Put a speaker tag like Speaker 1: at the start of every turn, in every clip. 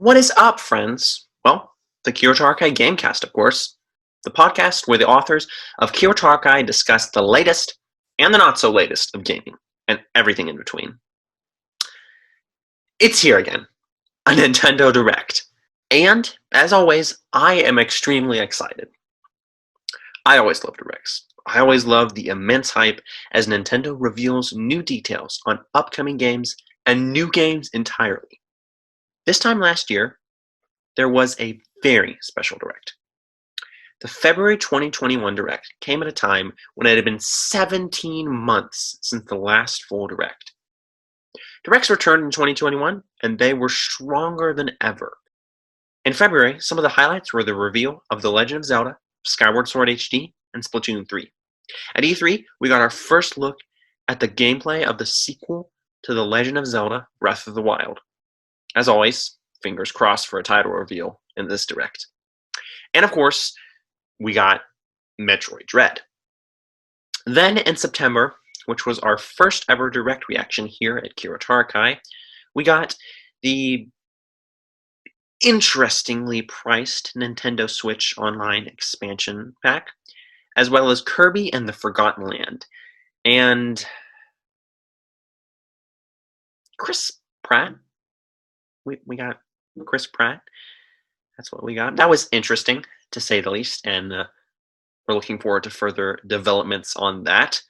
Speaker 1: What is up, friends? Well, the Kiro Tarakai GameCast, of course. The podcast where the authors of Kiro Tarakai discuss the latest and the not so latest of gaming, and everything in between. It's here again, a Nintendo Direct. And, as always, I am extremely excited. I always love Directs. I always love the immense hype as Nintendo reveals new details on upcoming games and new games entirely. This time last year, there was a very special Direct. The February 2021 Direct came at a time when it had been 17 months since the last full Direct. Directs returned in 2021, and they were stronger than ever. In February, some of the highlights were the reveal of The Legend of Zelda, Skyward Sword HD, and Splatoon 3. At E3, we got our first look at the gameplay of the sequel to The Legend of Zelda, Breath of the Wild. As always, fingers crossed for a title reveal in this Direct. And of course, we got Metroid Dread. Then in September, which was our first ever Direct reaction here at Kiro Tarakai, we got the interestingly priced Nintendo Switch Online expansion pack, as well as Kirby and the Forgotten Land. And Chris Pratt. We got Chris Pratt. That's what we got. That was interesting, to say the least, and we're looking forward to further developments on that.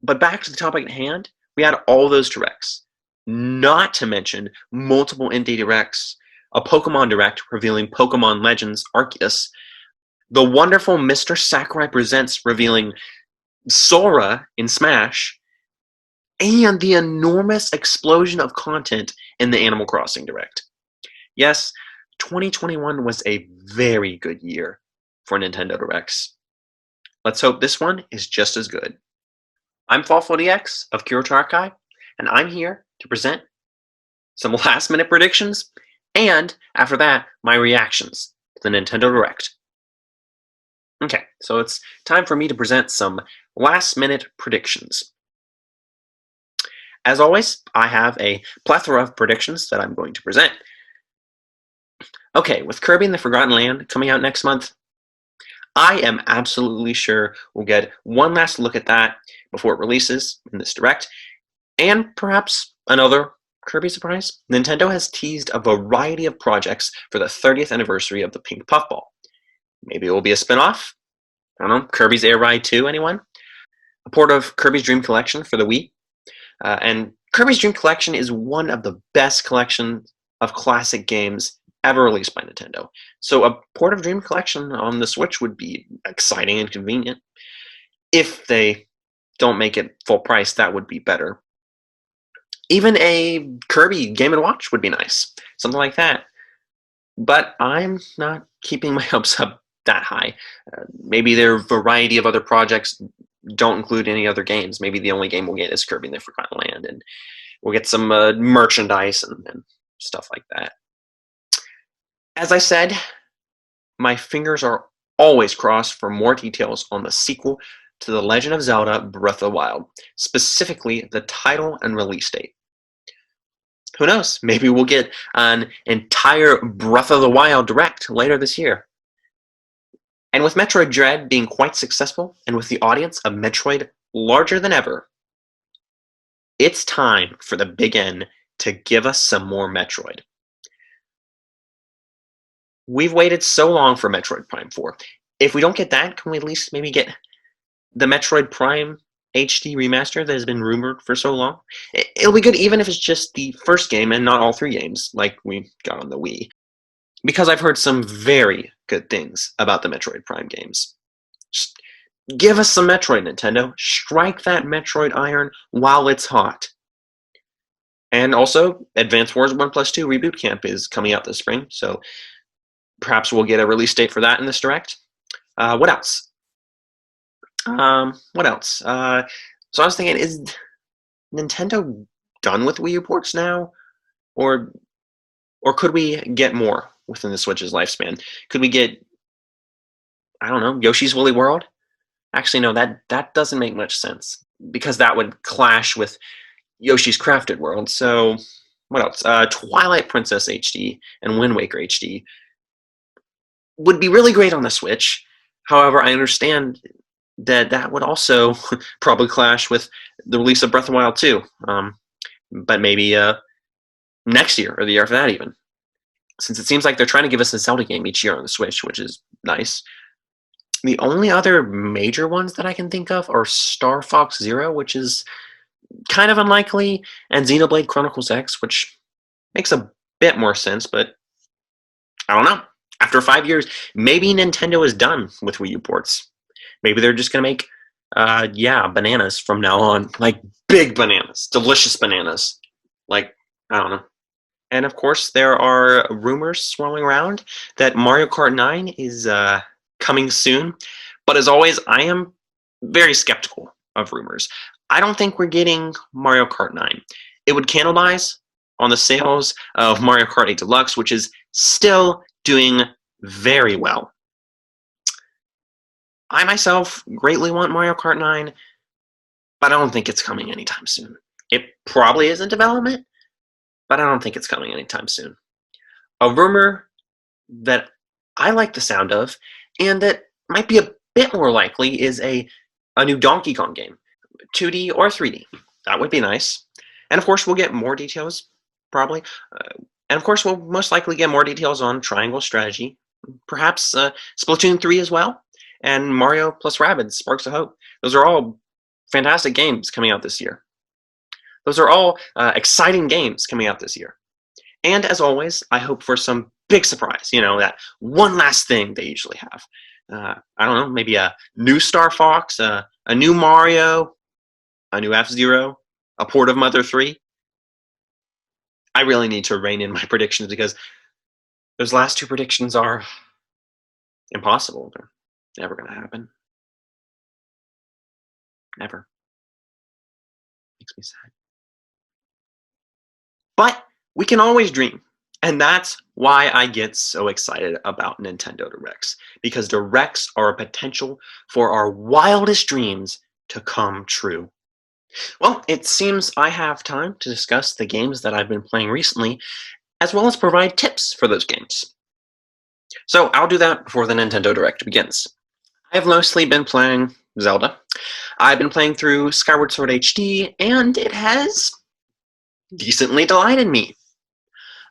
Speaker 1: But back to the topic at hand, we had all those Directs, not to mention multiple indie Directs, a Pokemon Direct revealing Pokemon Legends Arceus, the wonderful Mr. Sakurai Presents revealing Sora in Smash, and the enormous explosion of content in the Animal Crossing Direct. Yes, 2021 was a very good year for Nintendo Directs. Let's hope this one is just as good. I'm Fawful DX of Kiro Tarakai, and I'm here to present some last-minute predictions, and after that, my reactions to the Nintendo Direct. Okay, so it's time for me to present some last-minute predictions. As always, I have a plethora of predictions that I'm going to present. Okay, with Kirby and the Forgotten Land coming out next month, I am absolutely sure we'll get one last look at that before it releases in this Direct, and perhaps another Kirby surprise. Nintendo has teased a variety of projects for the 30th anniversary of the Pink Puffball. Maybe it will be a spin-off? I don't know, Kirby's Air Ride 2, anyone? A port of Kirby's Dream Collection for the Wii? And Kirby's Dream Collection is one of the best collections of classic games ever released by Nintendo. So a port of Dream Collection on the Switch would be exciting and convenient. If they don't make it full price, that would be better. Even a Kirby Game & Watch would be nice. Something like that. But I'm not keeping my hopes up that high. Maybe their variety of other projects don't include any other games. Maybe the only game we'll get is Kirby and the Forgotten Land, and we'll get some merchandise and stuff like that. As I said, my fingers are always crossed for more details on the sequel to The Legend of Zelda Breath of the Wild, specifically the title and release date. Who knows? Maybe we'll get an entire Breath of the Wild Direct later this year. And with Metroid Dread being quite successful, and with the audience of Metroid larger than ever, it's time for the Big N to give us some more Metroid. We've waited so long for Metroid Prime 4. If we don't get that, can we at least maybe get the Metroid Prime HD remaster that has been rumored for so long? It'll be good even if it's just the first game and not all three games like we got on the Wii. Because I've heard some very good things about the Metroid Prime games. Just give us some Metroid, Nintendo. Strike that Metroid iron while it's hot. And also, Advance Wars 1+2 Reboot Camp is coming out this spring, so perhaps we'll get a release date for that in this Direct. What else? So I was thinking, is Nintendo done with Wii U ports now? Or could we get more within the Switch's lifespan? Could we get, I don't know, Yoshi's Woolly World? Actually, no, that doesn't make much sense, because that would clash with Yoshi's Crafted World. So what else? Twilight Princess HD and Wind Waker HD would be really great on the Switch. However, I understand that that would also probably clash with the release of Breath of the Wild 2. But maybe next year or the year after that even. Since it seems like they're trying to give us a Zelda game each year on the Switch, which is nice. The only other major ones that I can think of are Star Fox Zero, which is kind of unlikely, and Xenoblade Chronicles X, which makes a bit more sense, but I don't know. After 5 years, maybe Nintendo is done with Wii U ports. Maybe they're just going to make, bananas from now on. Like, big bananas. Delicious bananas. Like, I don't know. And of course, there are rumors swirling around that Mario Kart 9 is coming soon. But as always, I am very skeptical of rumors. I don't think we're getting Mario Kart 9. It would cannibalize on the sales of Mario Kart 8 Deluxe, which is still doing very well. I myself greatly want Mario Kart 9, but I don't think it's coming anytime soon. It probably is in development, but I don't think it's coming anytime soon. A rumor that I like the sound of, and that might be a bit more likely, is a new Donkey Kong game, 2D or 3D. That would be nice. And of course, we'll get more details, probably. And of course, we'll most likely get more details on Triangle Strategy, perhaps Splatoon 3 as well, and Mario plus Rabbids Sparks of Hope. Those are all fantastic games coming out this year. Those are all exciting games coming out this year. And as always, I hope for some big surprise, that one last thing they usually have. I don't know, maybe a new Star Fox, a new Mario, a new F-Zero, a port of Mother 3. I really need to rein in my predictions because those last two predictions are impossible. They're never going to happen. Never. Makes me sad. But we can always dream. And that's why I get so excited about Nintendo Directs. Because Directs are a potential for our wildest dreams to come true. Well, it seems I have time to discuss the games that I've been playing recently, as well as provide tips for those games. So I'll do that before the Nintendo Direct begins. I've mostly been playing Zelda. I've been playing through Skyward Sword HD, and it has decently delighted me.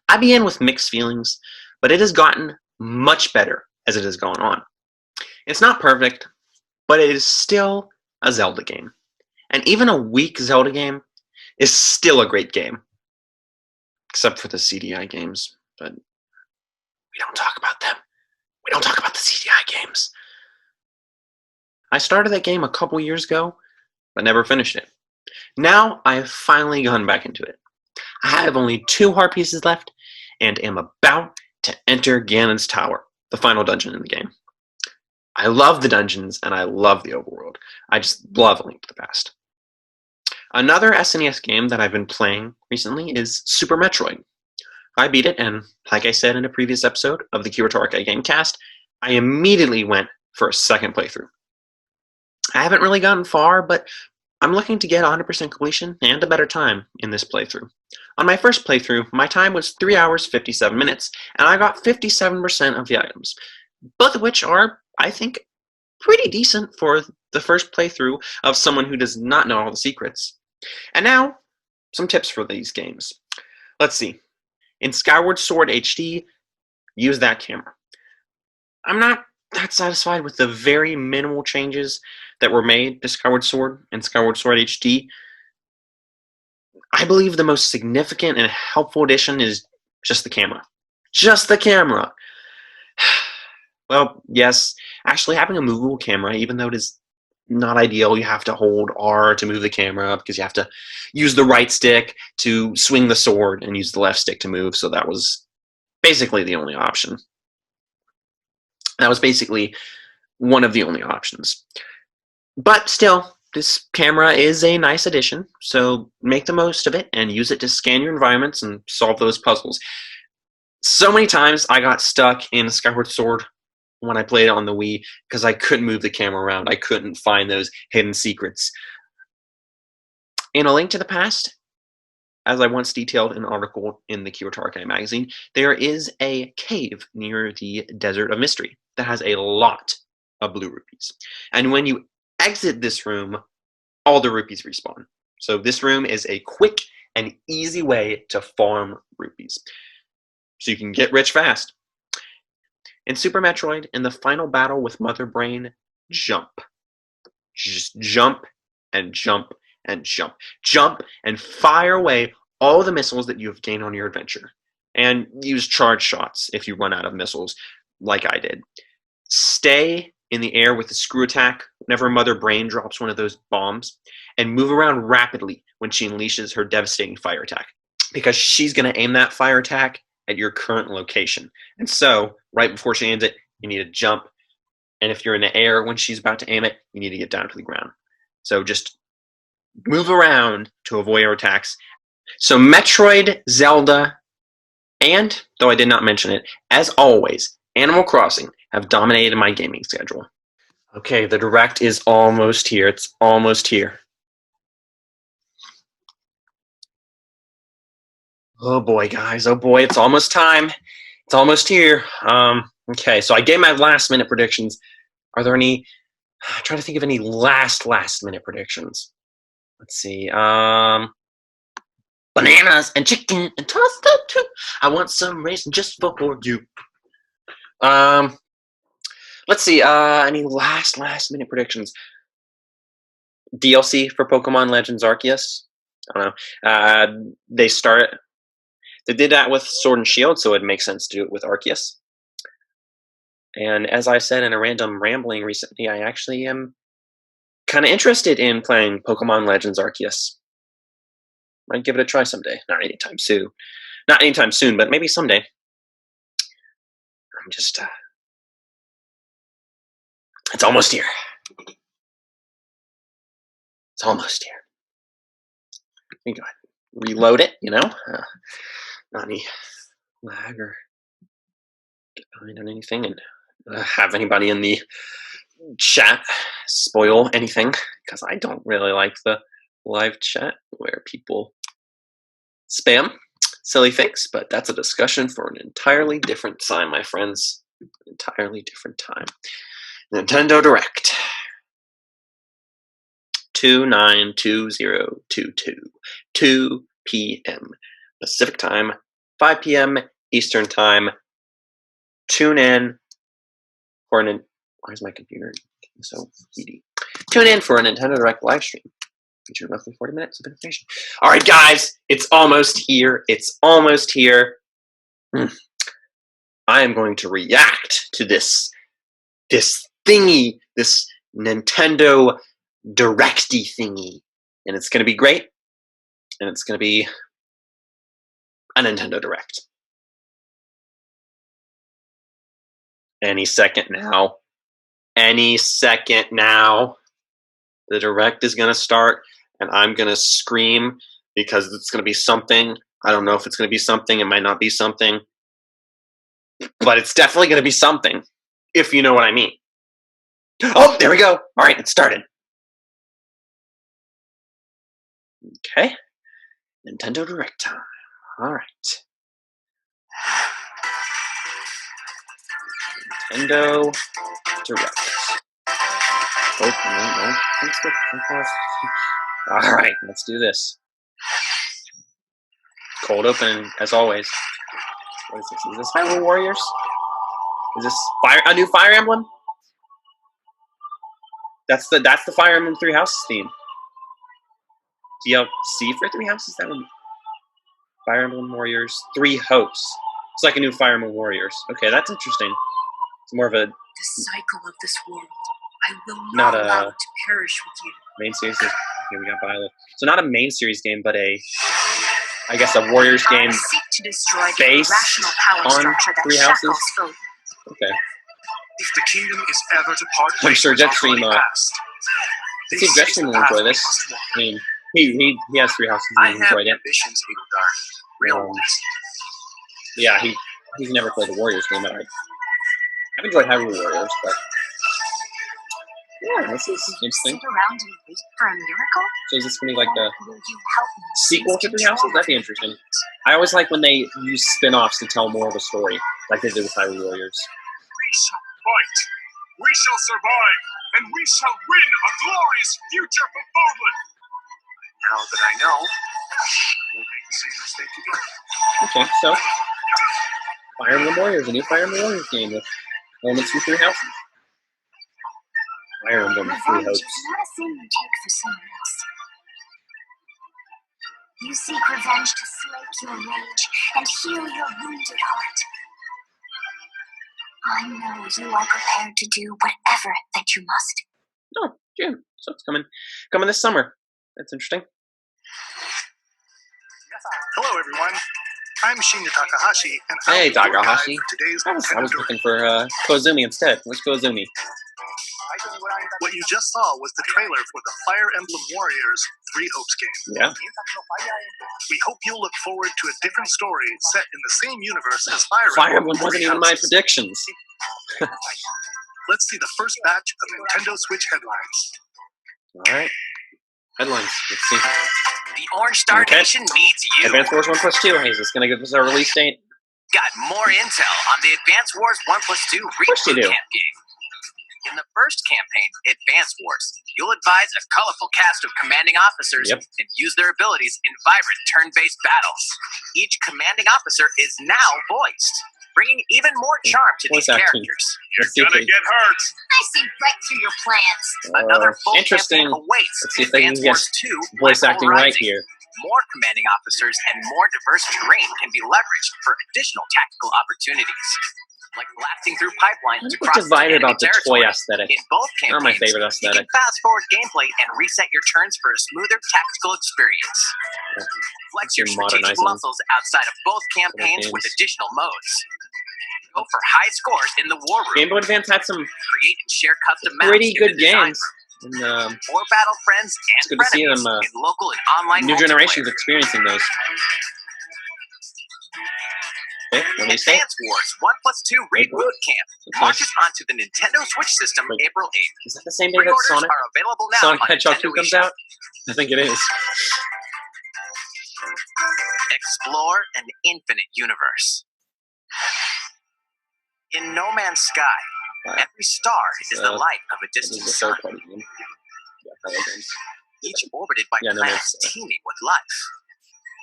Speaker 1: I began with mixed feelings, but it has gotten much better as it has gone on. It's not perfect, but it is still a Zelda game. And even a weak Zelda game is still a great game. Except for the CDI games, but we don't talk about them. We don't talk about the CDI games. I started that game a couple years ago, but never finished it. Now I have finally gone back into it. I have only 2 heart pieces left, and am about to enter Ganon's Tower, the final dungeon in the game. I love the dungeons, and I love the overworld. I just love A Link to the Past. Another SNES game that I've been playing recently is Super Metroid. I beat it, and like I said in a previous episode of the Kiro Tarakai GameCast, I immediately went for a second playthrough. I haven't really gotten far, but I'm looking to get 100% completion and a better time in this playthrough. On my first playthrough, my time was 3 hours 57 minutes, and I got 57% of the items, both of which are, I think, pretty decent for the first playthrough of someone who does not know all the secrets. And now, some tips for these games. Let's see. In Skyward Sword HD, use that camera. I'm not that satisfied with the very minimal changes that were made to Skyward Sword and Skyward Sword HD. I believe the most significant and helpful addition is just the camera. Just the camera! Well, yes, actually having a movable camera, even though it is not ideal, you have to hold R to move the camera because you have to use the right stick to swing the sword and use the left stick to move, so that was basically the only option. That was basically one of the only options. But still, this camera is a nice addition, so make the most of it and use it to scan your environments and solve those puzzles. So many times I got stuck in Skyward Sword when I played it on the Wii because I couldn't move the camera around. I couldn't find those hidden secrets. In A Link to the Past, as I once detailed in an article in the Kiro Tarakai magazine, there is a cave near the Desert of Mystery that has a lot of blue rupees. And when you exit this room, all the rupees respawn. So this room is a quick and easy way to farm rupees. So you can get rich fast. In Super Metroid, in the final battle with Mother Brain, jump. Just jump and jump and jump. Jump and fire away all the missiles that you have gained on your adventure. And use charge shots if you run out of missiles, like I did. Stay in the air with the screw attack whenever Mother Brain drops one of those bombs, and move around rapidly when she unleashes her devastating fire attack, because she's going to aim that fire attack at your current location. And so, right before she aims it, you need to jump. And if you're in the air when she's about to aim it, you need to get down to the ground. So just move around to avoid her attacks. So Metroid, Zelda, and, though I did not mention it, as always, Animal Crossing have dominated my gaming schedule. Okay, the Direct is almost here. It's almost here. Oh boy, guys. Oh boy, it's almost time. It's almost here. Okay, so I gave my last minute predictions. Are there any? I'm trying to think of any last minute predictions. Let's see. Bananas and chicken and toast too. I want some raisin just for you. Let's see. Any last minute predictions? DLC for Pokemon Legends Arceus. I don't know. They did that with Sword and Shield, so it makes sense to do it with Arceus. And as I said in a random rambling recently, I actually am kind of interested in playing Pokemon Legends Arceus. Might give it a try someday. Not anytime soon. Not anytime soon, but maybe someday. I'm just... It's almost here. It's almost here. Let me go ahead and reload it, you know? Not any lag or get behind on anything, and have anybody in the chat spoil anything, because I don't really like the live chat where people spam silly things, but that's a discussion for an entirely different time, my friends. An entirely different time. Nintendo Direct. 292022. 2 p.m. Pacific Time, 5 p.m. Eastern Time. Tune in for an... Why is my computer so heaty? Tune in for a Nintendo Direct live stream, featuring roughly 40 minutes of information. All right, guys, it's almost here. It's almost here. I am going to react to this thingy, this Nintendo Directy thingy, and it's going to be great, and it's going to be a Nintendo Direct. Any second now. Any second now. The Direct is going to start, and I'm going to scream because it's going to be something. I don't know if it's going to be something. It might not be something. But it's definitely going to be something, if you know what I mean. Oh, there we go. All right, it started. Okay. Nintendo Direct time. All right. Nintendo Direct. Oh, no. All right, let's do this. Cold open, as always. What is this? Is this Hyrule Warriors? Is this a new Fire Emblem? That's the Fire Emblem Three Houses theme. DLC for Three Houses? That one. Fire Emblem Warriors Three Hosts. It's like a new Fire Emblem Warriors. Okay, that's interesting. It's more of a...
Speaker 2: The cycle of this world. I will not allow it to perish with you.
Speaker 1: Main series. Okay, we got Violet. So not a main series game, but I guess a Warriors game based on Three Houses. Okay.
Speaker 3: If the kingdom is ever to part,
Speaker 1: I'm sure Jetstream will enjoy this. I mean, he has Three Houses and he enjoyed it. Yeah, he's never played a Warriors game, but I've enjoyed Hyrule Warriors, but Yeah, this is interesting.
Speaker 2: Sit around and wait for a miracle?
Speaker 1: So is this going to be like the
Speaker 2: Or will you help me
Speaker 1: sequel to
Speaker 2: seize
Speaker 1: Three Houses?
Speaker 2: control
Speaker 1: That'd be
Speaker 2: of
Speaker 1: interesting.
Speaker 2: fate?
Speaker 1: I always like when they use spin-offs to tell more of a story, like they did with Hyrule Warriors.
Speaker 3: We shall fight. We shall survive. And we shall win a glorious future for Fawful. Now that I know, I won't make the same mistake again.
Speaker 1: Okay, so Fire Emblem Warriors, a new Fire Emblem Warriors game with elements from Three Houses. Fire Emblem Three
Speaker 2: Revenge
Speaker 1: Hopes.
Speaker 2: is not a thing you take for someone else. You seek revenge to slake your rage and heal your wounded heart. I know you are prepared to do whatever that you must.
Speaker 1: Oh, June. So it's coming this summer. That's interesting.
Speaker 3: Hello, everyone. I'm Shinya Takahashi, and
Speaker 1: Hey,
Speaker 3: I'll be your guide
Speaker 1: Takahashi.
Speaker 3: for today's
Speaker 1: I was
Speaker 3: Nintendo
Speaker 1: looking
Speaker 3: Direct.
Speaker 1: for Koizumi instead. Where's Koizumi?
Speaker 3: What you just saw was the trailer for the Fire Emblem Warriors Three Hopes game.
Speaker 1: Yeah.
Speaker 3: We hope you'll look forward to a different story set in the same universe as Fire
Speaker 1: Fire
Speaker 3: Emblem.
Speaker 1: Emblem wasn't even my predictions.
Speaker 3: Let's see the first batch of Nintendo Switch headlines.
Speaker 1: Alright. Headlines. Let's see.
Speaker 4: The Orange Star
Speaker 1: Okay.
Speaker 4: Nation needs you.
Speaker 1: Advance Wars 1+2. Hey, is this going to give us our release date?
Speaker 4: Got more intel on the Advance Wars 1+2
Speaker 1: course you
Speaker 4: reboot
Speaker 1: do.
Speaker 4: campaign. In the first campaign, Advance Wars, you'll advise a colorful cast of commanding officers
Speaker 1: Yep.
Speaker 4: and use their abilities in vibrant turn-based battles. Each commanding officer is now voiced, bringing even more charm to these
Speaker 1: Voice acting.
Speaker 4: characters.
Speaker 1: Let's see if
Speaker 3: Gonna
Speaker 1: they,
Speaker 3: get hurt.
Speaker 2: I see right through your plans.
Speaker 4: Another full
Speaker 1: interesting.
Speaker 4: campaign awaits.
Speaker 1: Let's see if they can
Speaker 4: Advance
Speaker 1: get
Speaker 4: Wars 2
Speaker 1: voice
Speaker 4: Black
Speaker 1: acting
Speaker 4: Hole
Speaker 1: right
Speaker 4: Rising.
Speaker 1: here.
Speaker 4: More commanding officers and more diverse terrain can be leveraged for additional tactical opportunities, like blasting through pipelines
Speaker 1: I'm
Speaker 4: to
Speaker 1: a bit
Speaker 4: cross
Speaker 1: divided
Speaker 4: enemy
Speaker 1: about the
Speaker 4: territory.
Speaker 1: toy aesthetic.
Speaker 4: In both
Speaker 1: Not my
Speaker 4: campaigns,
Speaker 1: favorite
Speaker 4: you
Speaker 1: aesthetic.
Speaker 4: can fast forward gameplay and reset your turns for a smoother tactical experience. Flex your
Speaker 1: You're
Speaker 4: strategic
Speaker 1: modernizing
Speaker 4: muscles outside of both campaigns with
Speaker 1: games.
Speaker 4: additional modes. Go for high scores in the War Room.
Speaker 1: Game Boy Advance had some
Speaker 4: Create and share custom maps
Speaker 1: pretty
Speaker 4: in the
Speaker 1: good
Speaker 4: design
Speaker 1: games.
Speaker 4: room.
Speaker 1: And
Speaker 4: Or battle friends
Speaker 1: It's
Speaker 4: and
Speaker 1: good to see
Speaker 4: frenemies
Speaker 1: them,
Speaker 4: in local and online
Speaker 1: new generations
Speaker 4: multiplayer.
Speaker 1: experiencing those. Okay, release date.
Speaker 4: Advance Wars 1+2 Reboot Camp
Speaker 1: Okay.
Speaker 4: launches onto the Nintendo Switch system
Speaker 1: Wait.
Speaker 4: April 8th.
Speaker 1: Is that the same day that
Speaker 4: Pre-orders
Speaker 1: Sonic
Speaker 4: are available now
Speaker 1: Sonic
Speaker 4: on
Speaker 1: Hedgehog
Speaker 4: Nintendo
Speaker 1: 2 comes
Speaker 4: eShop.
Speaker 1: out? I think it is.
Speaker 4: Explore an infinite universe. In No Man's Sky, every star is the light of a
Speaker 1: This
Speaker 4: distant
Speaker 1: is a
Speaker 4: sun,
Speaker 1: third party game. Yeah, Hello Games.
Speaker 4: each orbited by
Speaker 1: Yeah, no,
Speaker 4: planets
Speaker 1: it's,
Speaker 4: teeming with life.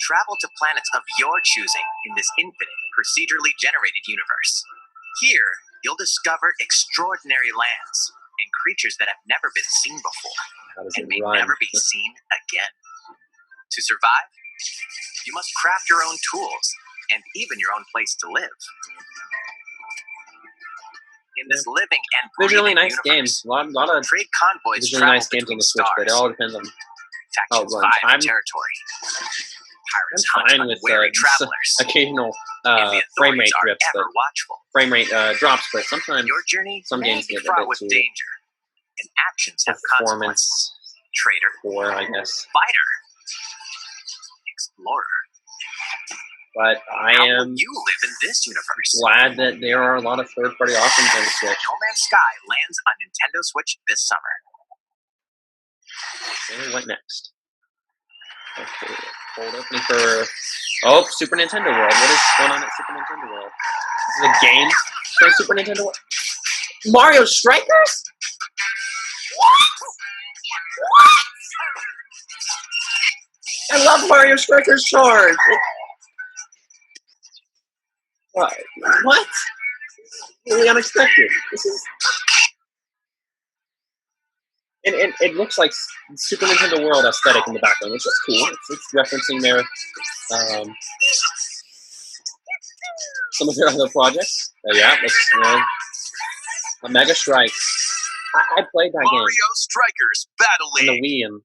Speaker 4: Travel to planets of your choosing in this infinite, procedurally generated universe. Here, you'll discover extraordinary lands and creatures that have never been seen before
Speaker 1: How does
Speaker 4: and
Speaker 1: it
Speaker 4: may
Speaker 1: rhyme?
Speaker 4: never be seen again. To survive, you must craft your own tools and even your own place to live. In this living and
Speaker 1: Visually
Speaker 4: breathing
Speaker 1: nice
Speaker 4: universe,
Speaker 1: games. A lot of
Speaker 4: trade convoys
Speaker 1: visually
Speaker 4: travel
Speaker 1: nice games on
Speaker 4: between
Speaker 1: the Switch, but it
Speaker 4: stars,
Speaker 1: all depends on.
Speaker 4: factions
Speaker 1: runs.
Speaker 4: vie for
Speaker 1: I'm
Speaker 4: territory. Pirates
Speaker 1: I'm
Speaker 4: hunt
Speaker 1: fine with
Speaker 4: unwary
Speaker 1: just
Speaker 4: travelers,
Speaker 1: occasional
Speaker 4: and the
Speaker 1: frame rate
Speaker 4: authorities are
Speaker 1: drips,
Speaker 4: ever
Speaker 1: but
Speaker 4: watchful.
Speaker 1: frame rate drops, but sometimes
Speaker 4: Your journey
Speaker 1: some
Speaker 4: may
Speaker 1: games
Speaker 4: be
Speaker 1: get a
Speaker 4: fraught
Speaker 1: bit
Speaker 4: with
Speaker 1: too
Speaker 4: danger, and actions have consequences.
Speaker 1: performance
Speaker 4: Trader,
Speaker 1: poor, I guess.
Speaker 4: fighter, explorer.
Speaker 1: But I
Speaker 4: How
Speaker 1: am
Speaker 4: will you live in this universe?
Speaker 1: glad that there are a lot of third-party options on the Switch.
Speaker 4: No Man's Sky lands on Nintendo Switch this summer.
Speaker 1: And what next? Okay, cold opening for Super Nintendo World. What is going on at Super Nintendo World? This is a game for Super Nintendo World. Mario Strikers? What? I love Mario Strikers Charge. What? What? Really unexpected. This is. And it looks like Super Nintendo World aesthetic in the background, which is cool. It's referencing their some of their other projects. Yeah, that's a Mega Strike. I played that
Speaker 3: Mario Strikers Battle
Speaker 1: game on
Speaker 3: League.
Speaker 1: the Wii, and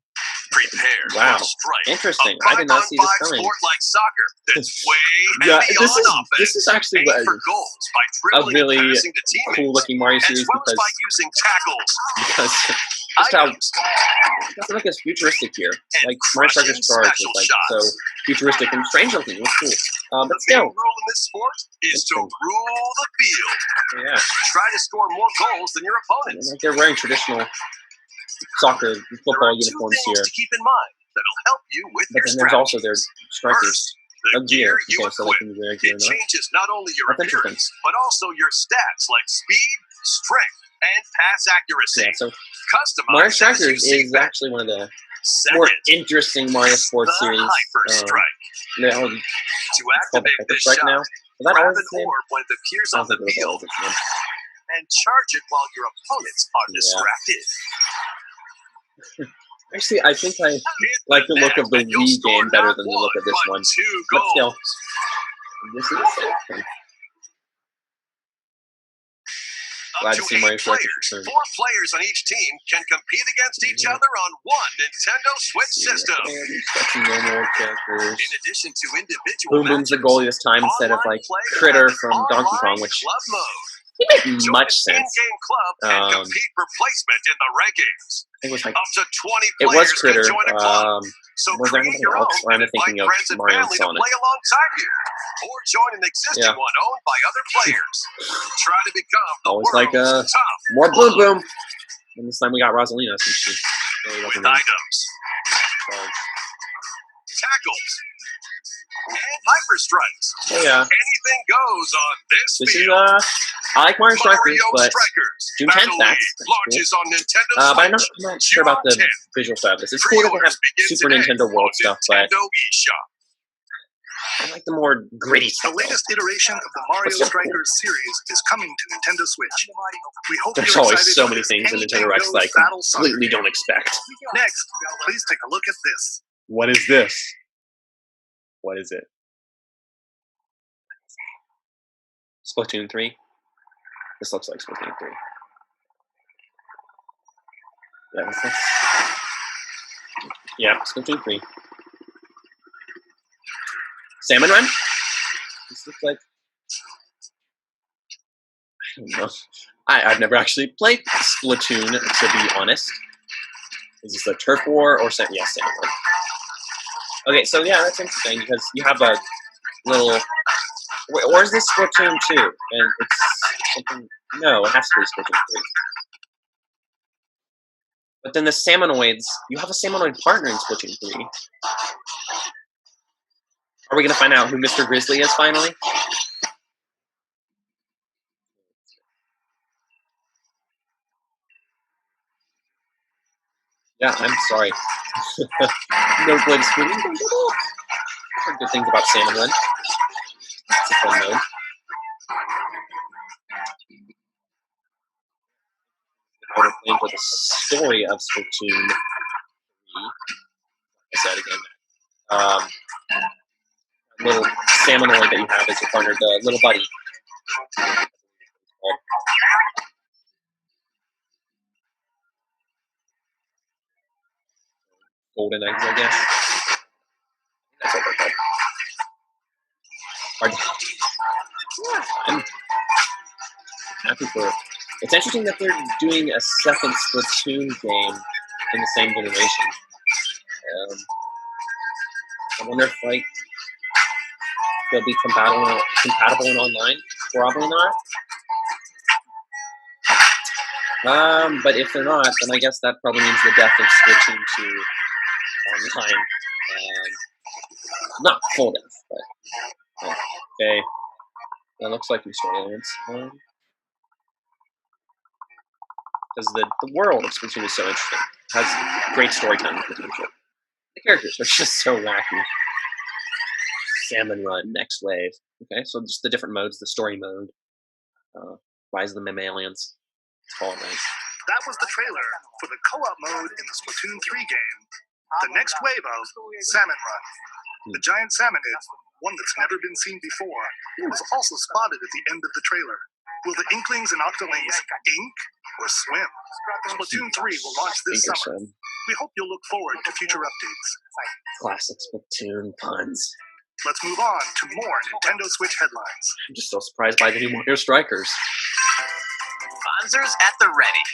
Speaker 3: Prepare
Speaker 1: wow,
Speaker 3: for strike.
Speaker 1: interesting.
Speaker 3: A
Speaker 1: I did not see this
Speaker 3: 5-on-5
Speaker 1: coming.
Speaker 3: sport like soccer that's way
Speaker 1: Yeah,
Speaker 3: and
Speaker 1: this
Speaker 3: beyond
Speaker 1: is
Speaker 3: offense.
Speaker 1: actually
Speaker 3: Aim for goals by dribbling
Speaker 1: really
Speaker 3: and passing to teammates,
Speaker 1: cool-looking Mario
Speaker 3: as
Speaker 1: series
Speaker 3: well as by using tackles,
Speaker 1: because just how
Speaker 3: items,
Speaker 1: it doesn't look as futuristic here.
Speaker 3: and
Speaker 1: Like Mario Strikers
Speaker 3: crushing
Speaker 1: Charge
Speaker 3: special
Speaker 1: is like
Speaker 3: shots.
Speaker 1: so futuristic and strange looking. It was cool.
Speaker 3: The
Speaker 1: But
Speaker 3: main
Speaker 1: still,
Speaker 3: rule in this sport is to
Speaker 1: Interesting.
Speaker 3: rule the field.
Speaker 1: yeah.
Speaker 3: Try to score more goals than your opponents.
Speaker 1: Like they're wearing traditional soccer,
Speaker 4: There
Speaker 1: football
Speaker 4: are two
Speaker 1: uniforms
Speaker 4: things
Speaker 1: here.
Speaker 4: to keep in mind that'll help you with
Speaker 1: But
Speaker 4: your
Speaker 1: then there's also their
Speaker 4: strategies.
Speaker 1: strikers.
Speaker 4: First, the
Speaker 1: Of gear.
Speaker 4: you
Speaker 1: Okay, so they
Speaker 4: equip.
Speaker 1: can wear gear or
Speaker 4: It
Speaker 1: not.
Speaker 4: changes not only your
Speaker 1: That's interesting.
Speaker 4: appearance, but also your stats like speed, strength, and pass accuracy.
Speaker 1: Yeah, so
Speaker 4: Customize
Speaker 1: Mario
Speaker 4: as you
Speaker 1: Strikers
Speaker 4: see
Speaker 1: is
Speaker 4: fit.
Speaker 1: actually one of the
Speaker 4: Second,
Speaker 1: more interesting Mario Sports
Speaker 4: the
Speaker 1: series.
Speaker 4: Hyper Strike.
Speaker 1: No,
Speaker 4: To
Speaker 1: it's called the
Speaker 4: activate
Speaker 1: Hyper
Speaker 4: this
Speaker 1: Strike
Speaker 4: shot,
Speaker 1: now. Is that
Speaker 4: grab
Speaker 1: always
Speaker 4: an
Speaker 1: its name?
Speaker 4: orb when it appears
Speaker 1: I
Speaker 4: on
Speaker 1: don't
Speaker 4: the
Speaker 1: think it was
Speaker 4: field
Speaker 1: always its name.
Speaker 4: and charge it while your opponents are
Speaker 1: Yeah.
Speaker 4: distracted.
Speaker 1: Actually, I think I like the look of the Wii game better than the look of this one. But still, this is fun. Glad to see Mario Strikers return.
Speaker 4: 4 players on each team can compete against each other on one Nintendo Switch system.
Speaker 1: Got some normal characters.
Speaker 4: In addition to individual
Speaker 1: Boom Boom's the goalie this time instead of like Critter from Donkey Kong, which
Speaker 4: club mode.
Speaker 1: he made much sense.
Speaker 4: In-game club and compete for placement in the rankings.
Speaker 1: I think it was like
Speaker 4: Up to 20
Speaker 1: it was
Speaker 4: players
Speaker 1: Critter.
Speaker 4: can join a club. So
Speaker 1: Was there
Speaker 4: create
Speaker 1: anything
Speaker 4: your
Speaker 1: else?
Speaker 4: own
Speaker 1: Or am I
Speaker 4: and invite
Speaker 1: thinking of
Speaker 4: friends and
Speaker 1: Mario and
Speaker 4: family to
Speaker 1: Sonic?
Speaker 4: play alongside you. Or join an existing one owned by other players. Try to become the
Speaker 1: Always like
Speaker 4: world's top
Speaker 1: more Boom
Speaker 4: club.
Speaker 1: Boom. And this time we got Rosalina since she really
Speaker 4: With
Speaker 1: wasn't in
Speaker 4: items,
Speaker 1: charge.
Speaker 4: tackles, and hyper strikes.
Speaker 1: So yeah,
Speaker 4: Anything goes on this
Speaker 1: this is
Speaker 4: field.
Speaker 1: I like Mario Strikers,
Speaker 4: Mario
Speaker 1: but
Speaker 4: Strikers
Speaker 1: June 10th,
Speaker 4: Battle
Speaker 1: that's
Speaker 4: League
Speaker 1: cool.
Speaker 4: launches on Nintendo
Speaker 1: But I'm
Speaker 4: Switch.
Speaker 1: not sure about the
Speaker 4: June 10th.
Speaker 1: visual side of this. It's cool that they have
Speaker 4: Pre-orders begin
Speaker 1: Super
Speaker 4: today
Speaker 1: Nintendo World
Speaker 4: on
Speaker 1: stuff, but
Speaker 4: Nintendo eShop.
Speaker 1: I like the more gritty
Speaker 5: The
Speaker 1: stuff.
Speaker 5: latest iteration of the Mario Strikers series is coming to Nintendo Switch. We hope
Speaker 1: There's
Speaker 5: you're
Speaker 1: always
Speaker 5: excited
Speaker 1: so
Speaker 5: for
Speaker 1: many
Speaker 5: this
Speaker 1: things in
Speaker 5: anything
Speaker 1: Nintendo Rex
Speaker 5: goes
Speaker 1: that I
Speaker 5: battle soccer.
Speaker 1: completely don't expect.
Speaker 5: Next, please take a look at this.
Speaker 1: What is this? What is it? Splatoon 3? This looks like Splatoon 3. Yeah, this looks... Yeah, Splatoon 3. Salmon Run? This looks like... I don't know. I've never actually played Splatoon, to be honest. Is this a turf war or something? Yes, Salmon Run. Okay, so yeah, that's interesting because you have a little... Where's this Splatoon 2? And it's something... No, it has to be Splatoon 3. But then the Salmonoids... You have a Salmonoid partner in Splatoon 3. Are we going to find out who Mr. Grizzly is, finally? Yeah, I'm sorry. Never played Splatoon. I've heard good things about Salmon Run. It's a fun mode. How we're playing for the story of Splatoon 3. I said again. Little Salmonoid that you have as your partner, the little buddy. Golden eggs, I guess. That's what they're called. Yeah, I'm happy for it. It's interesting that they're doing a second Splatoon game in the same generation. I wonder if like they'll be compatible in online. Probably not. But if they're not, then I guess that probably means the death of Splatoon 2 online. Not full death, but yeah. Okay. That looks like new storylines. Because the world of Splatoon is so interesting. It has great storytelling potential. The characters are just so wacky. Salmon Run, Next Wave. Okay, so just the different modes, the story mode. Rise of the Mammalians. It's called, right?
Speaker 5: That was the trailer for the co-op mode in the Splatoon 3 game, the next wave of Salmon Run. The giant salmonid, one that's never been seen before, was also spotted at the end of the trailer. Will the Inklings and Octolings ink or swim? Splatoon 3 will launch this summer. We hope you'll look forward to future updates.
Speaker 1: Classic Splatoon puns.
Speaker 5: Let's move on to more Nintendo Switch headlines.
Speaker 1: I'm just so surprised by the new Mario Strikers.
Speaker 4: Sponsors at the ready.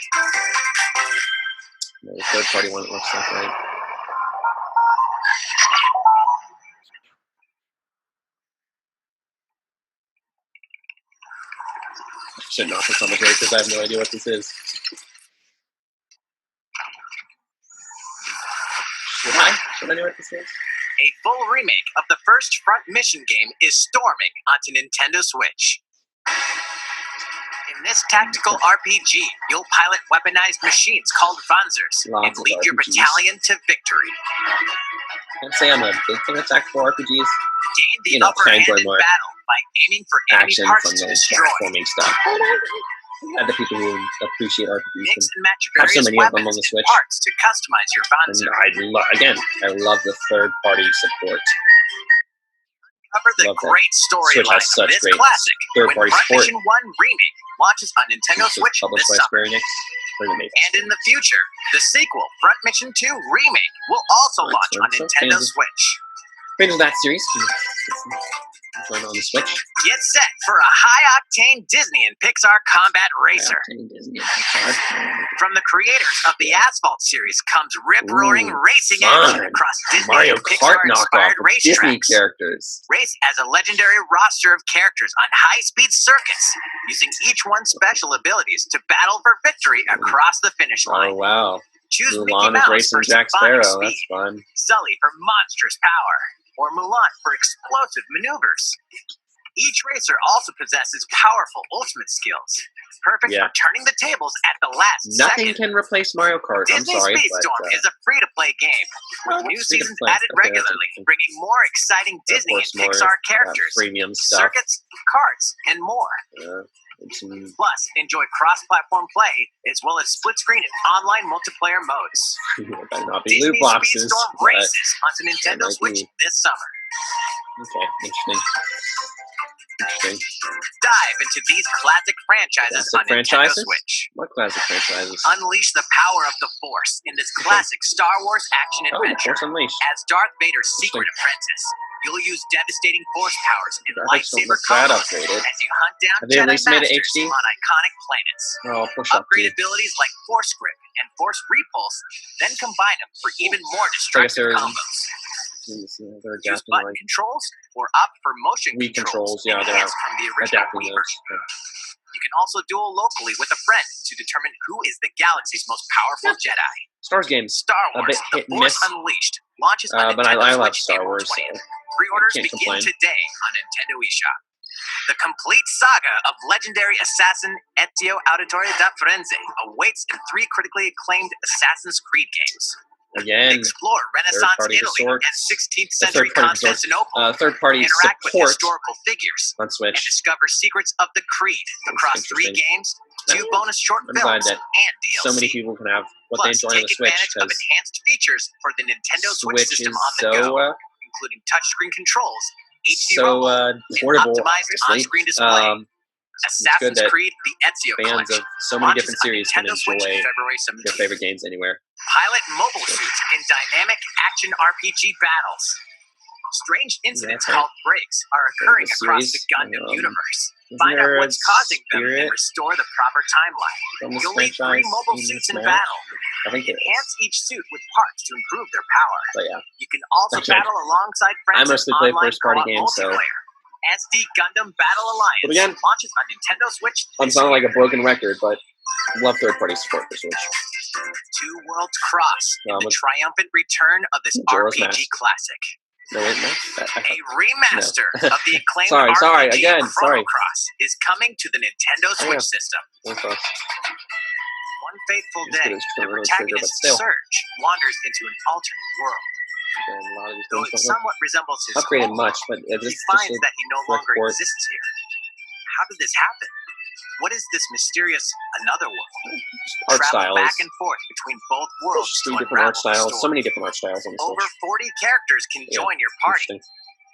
Speaker 1: The third-party one, it looks like, right? I should not for commentary because I have no idea what this is. Should I know what this is?
Speaker 4: A full remake of the first Front Mission game is storming onto Nintendo Switch. In this tactical RPG, you'll pilot weaponized machines called Panzers and
Speaker 1: Lots of
Speaker 4: lead your
Speaker 1: RPGs.
Speaker 4: battalion to victory.
Speaker 1: I'd say I'm a big fan of tactical RPGs.
Speaker 4: Gain the
Speaker 1: You know,
Speaker 4: upper
Speaker 1: I
Speaker 4: hand
Speaker 1: enjoy
Speaker 4: in
Speaker 1: more
Speaker 4: battle by aiming for enemy
Speaker 1: Action
Speaker 4: parts
Speaker 1: from
Speaker 4: to
Speaker 1: the
Speaker 4: destroy.
Speaker 1: platforming stuff. And the people who appreciate RPGs
Speaker 4: Mix
Speaker 1: can
Speaker 4: and match
Speaker 1: have so
Speaker 4: various
Speaker 1: many of them
Speaker 4: weapons
Speaker 1: on the
Speaker 4: and
Speaker 1: Switch.
Speaker 4: parts to customize your Panzer.
Speaker 1: And I love the third-party support.
Speaker 4: Cover the
Speaker 1: love that.
Speaker 4: great
Speaker 1: Switch
Speaker 4: storyline
Speaker 1: has such
Speaker 4: of this
Speaker 1: great
Speaker 4: classic when
Speaker 1: third-party
Speaker 4: Front
Speaker 1: support.
Speaker 4: Mission 1 Remake launches on Nintendo
Speaker 1: This is
Speaker 4: Switch
Speaker 1: published
Speaker 4: this
Speaker 1: by
Speaker 4: summer.
Speaker 1: Square Enix. Pretty amazing.
Speaker 4: And in the future, the sequel, Front Mission 2 Remake, will also launch on
Speaker 1: Excellent. So
Speaker 4: Nintendo
Speaker 1: fans of-
Speaker 4: Switch.
Speaker 1: Fans of that series can join on the Switch.
Speaker 4: Get set for a high-octane Disney and Pixar combat racer.
Speaker 1: Disney and Pixar.
Speaker 4: From the creators of the Asphalt series comes rip-roaring
Speaker 1: Ooh,
Speaker 4: racing
Speaker 1: fun.
Speaker 4: action across Disney
Speaker 1: Mario
Speaker 4: and
Speaker 1: Kart knockoff
Speaker 4: Pixar-inspired
Speaker 1: of Disney
Speaker 4: racetracks.
Speaker 1: characters.
Speaker 4: Race as a legendary roster of characters on high-speed circuits, using each one's special abilities to battle for victory across the finish line.
Speaker 1: Oh wow!
Speaker 4: Choose Mickey
Speaker 1: Mulan is
Speaker 4: Mouse
Speaker 1: racing
Speaker 4: for
Speaker 1: Jack
Speaker 4: symphonic
Speaker 1: Sparrow.
Speaker 4: speed,
Speaker 1: That's fun.
Speaker 4: Sully for monstrous power, or Mulan for explosive maneuvers. Each racer also possesses powerful ultimate skills, perfect
Speaker 1: Yeah.
Speaker 4: for turning the tables at the last
Speaker 1: Nothing
Speaker 4: second.
Speaker 1: can replace Mario Kart.
Speaker 4: Disney
Speaker 1: I'm sorry,
Speaker 4: Speedstorm
Speaker 1: but
Speaker 4: is a free-to-play game with
Speaker 1: Oh,
Speaker 4: new
Speaker 1: it's free to
Speaker 4: seasons
Speaker 1: play.
Speaker 4: added
Speaker 1: Okay, that's
Speaker 4: regularly,
Speaker 1: interesting.
Speaker 4: bringing more exciting Disney and
Speaker 1: course, more,
Speaker 4: Pixar characters,
Speaker 1: premium stuff.
Speaker 4: circuits, carts, and more.
Speaker 1: And some
Speaker 4: Plus, enjoy cross-platform play as well as split-screen and online multiplayer modes.
Speaker 1: better not be
Speaker 4: Disney
Speaker 1: loot boxes.
Speaker 4: Speedstorm
Speaker 1: But,
Speaker 4: races onto Nintendo
Speaker 1: might
Speaker 4: Switch
Speaker 1: be.
Speaker 4: this summer.
Speaker 1: okay, interesting. Interesting.
Speaker 4: Dive into these classic franchises
Speaker 1: Classic
Speaker 4: on
Speaker 1: franchises?
Speaker 4: Nintendo Switch.
Speaker 1: What classic franchises?
Speaker 4: Unleash the power of the Force in this classic Star Wars action
Speaker 1: Oh,
Speaker 4: adventure.
Speaker 1: Force Unleashed.
Speaker 4: As Darth Vader's secret apprentice, you'll use devastating Force powers and
Speaker 1: Graphics don't
Speaker 4: lightsaber
Speaker 1: look that
Speaker 4: combos
Speaker 1: upgraded.
Speaker 4: as you hunt down
Speaker 1: Have they at
Speaker 4: Jedi
Speaker 1: least made it
Speaker 4: Masters
Speaker 1: HD?
Speaker 4: on iconic planets.
Speaker 1: Oh, push up,
Speaker 4: Upgrade
Speaker 1: dude.
Speaker 4: abilities like Force Grip and Force Repulse, then combine them for even more destructive
Speaker 1: they're-
Speaker 4: combos.
Speaker 1: They're
Speaker 4: Use
Speaker 1: adapting
Speaker 4: button
Speaker 1: like
Speaker 4: controls or opt for motion
Speaker 1: Wii controls. Yeah, they're
Speaker 4: enhanced from the original
Speaker 1: adapting
Speaker 4: Wii
Speaker 1: those.
Speaker 4: version. You can also duel locally with a friend to determine who is the galaxy's most powerful Jedi.
Speaker 1: Stars games.
Speaker 4: Star
Speaker 1: A
Speaker 4: Wars:
Speaker 1: bit
Speaker 4: The
Speaker 1: hit and
Speaker 4: Force
Speaker 1: miss.
Speaker 4: Unleashed launches on
Speaker 1: But
Speaker 4: Nintendo
Speaker 1: I love
Speaker 4: Switch
Speaker 1: Star
Speaker 4: April
Speaker 1: Wars, so
Speaker 4: 20th. Pre-orders
Speaker 1: can't
Speaker 4: begin
Speaker 1: complain.
Speaker 4: today on Nintendo eShop. The complete saga of legendary assassin Ezio Auditore da Firenze awaits in 3 critically acclaimed Assassin's Creed games.
Speaker 1: Again,
Speaker 4: Explore Renaissance
Speaker 1: third-party
Speaker 4: Italy
Speaker 1: resorts.
Speaker 4: and 16th
Speaker 1: The
Speaker 4: century
Speaker 1: third-party resorts.
Speaker 4: Constantinople.
Speaker 1: third-party
Speaker 4: Interact with
Speaker 1: support
Speaker 4: historical figures
Speaker 1: on
Speaker 4: and
Speaker 1: Switch.
Speaker 4: discover secrets of the Creed across 3
Speaker 1: interesting.
Speaker 4: games, 2 bonus short
Speaker 1: I'm glad
Speaker 4: films,
Speaker 1: that
Speaker 4: and DLC.
Speaker 1: So many people can have what they
Speaker 4: Plus,
Speaker 1: enjoy on
Speaker 4: take
Speaker 1: the Switch
Speaker 4: advantage of
Speaker 1: because
Speaker 4: enhanced features for the Nintendo Switch
Speaker 1: Switch
Speaker 4: system
Speaker 1: is
Speaker 4: on the
Speaker 1: so
Speaker 4: go, including touchscreen controls, HD
Speaker 1: so
Speaker 4: rumble, and
Speaker 1: portable.
Speaker 4: optimized
Speaker 1: Obviously,
Speaker 4: on-screen display.
Speaker 1: it's good
Speaker 4: Assassin's
Speaker 1: that
Speaker 4: Creed: The Ezio
Speaker 1: fans
Speaker 4: Collection
Speaker 1: of so many
Speaker 4: launches
Speaker 1: different
Speaker 4: on
Speaker 1: series can
Speaker 4: Nintendo Switch
Speaker 1: enjoy
Speaker 4: February
Speaker 1: their
Speaker 4: 17th.
Speaker 1: favorite games anywhere.
Speaker 4: Pilot mobile suits in dynamic action RPG battles. Strange incidents
Speaker 1: Yeah,
Speaker 4: called breaks are occurring
Speaker 1: the
Speaker 4: across the
Speaker 1: series,
Speaker 4: Gundam universe.
Speaker 1: Isn't
Speaker 4: Find out
Speaker 1: there a
Speaker 4: what's causing them and
Speaker 1: spirit
Speaker 4: restore the proper timeline.
Speaker 1: from this
Speaker 4: You'll lead 3
Speaker 1: franchise
Speaker 4: mobile
Speaker 1: in
Speaker 4: suits
Speaker 1: this
Speaker 4: in
Speaker 1: match?
Speaker 4: battle.
Speaker 1: I think there
Speaker 4: Enhance
Speaker 1: is.
Speaker 4: each suit with parts to improve their power.
Speaker 1: But yeah,
Speaker 4: You can also
Speaker 1: Okay.
Speaker 4: battle alongside friends
Speaker 1: I mostly play
Speaker 4: in online
Speaker 1: first-party
Speaker 4: co-op
Speaker 1: games, so-
Speaker 4: multiplayer. SD Gundam Battle Alliance
Speaker 1: But again,
Speaker 4: launches on Nintendo Switch.
Speaker 1: I'm
Speaker 4: this
Speaker 1: sounding like
Speaker 4: year.
Speaker 1: a broken record, but love third-party support for Switch.
Speaker 4: 2 Worlds Cross in the
Speaker 1: let's-
Speaker 4: triumphant return of this
Speaker 1: Majora's
Speaker 4: RPG
Speaker 1: Mask.
Speaker 4: classic.
Speaker 1: No, wait, no.
Speaker 4: A remaster of the acclaimed
Speaker 1: Sorry,
Speaker 4: RPG
Speaker 1: again,
Speaker 4: Chrono
Speaker 1: sorry.
Speaker 4: Cross is coming to the Nintendo Switch
Speaker 1: yeah.
Speaker 4: system.
Speaker 1: Okay.
Speaker 4: One fateful
Speaker 1: As good
Speaker 4: day,
Speaker 1: as
Speaker 4: the
Speaker 1: Chrono Trigger, but
Speaker 4: protagonist
Speaker 1: still.
Speaker 4: Surge wanders into an alternate world.
Speaker 1: And a lot of these
Speaker 4: Though
Speaker 1: things
Speaker 4: it
Speaker 1: don't
Speaker 4: somewhat resembles his
Speaker 1: look upgraded
Speaker 4: home,
Speaker 1: much, but
Speaker 4: he
Speaker 1: just
Speaker 4: finds that he no longer
Speaker 1: port.
Speaker 4: exists here. How did this happen? What is this mysterious another world?
Speaker 1: art
Speaker 4: Travel
Speaker 1: styles.
Speaker 4: back and forth between both worlds
Speaker 1: Just
Speaker 4: to
Speaker 1: 3 different art
Speaker 4: unravel the
Speaker 1: styles. So
Speaker 4: story.
Speaker 1: many different art styles on the
Speaker 4: Over
Speaker 1: Switch.
Speaker 4: 40 characters can
Speaker 1: Yeah,
Speaker 4: join your party.
Speaker 1: Interesting.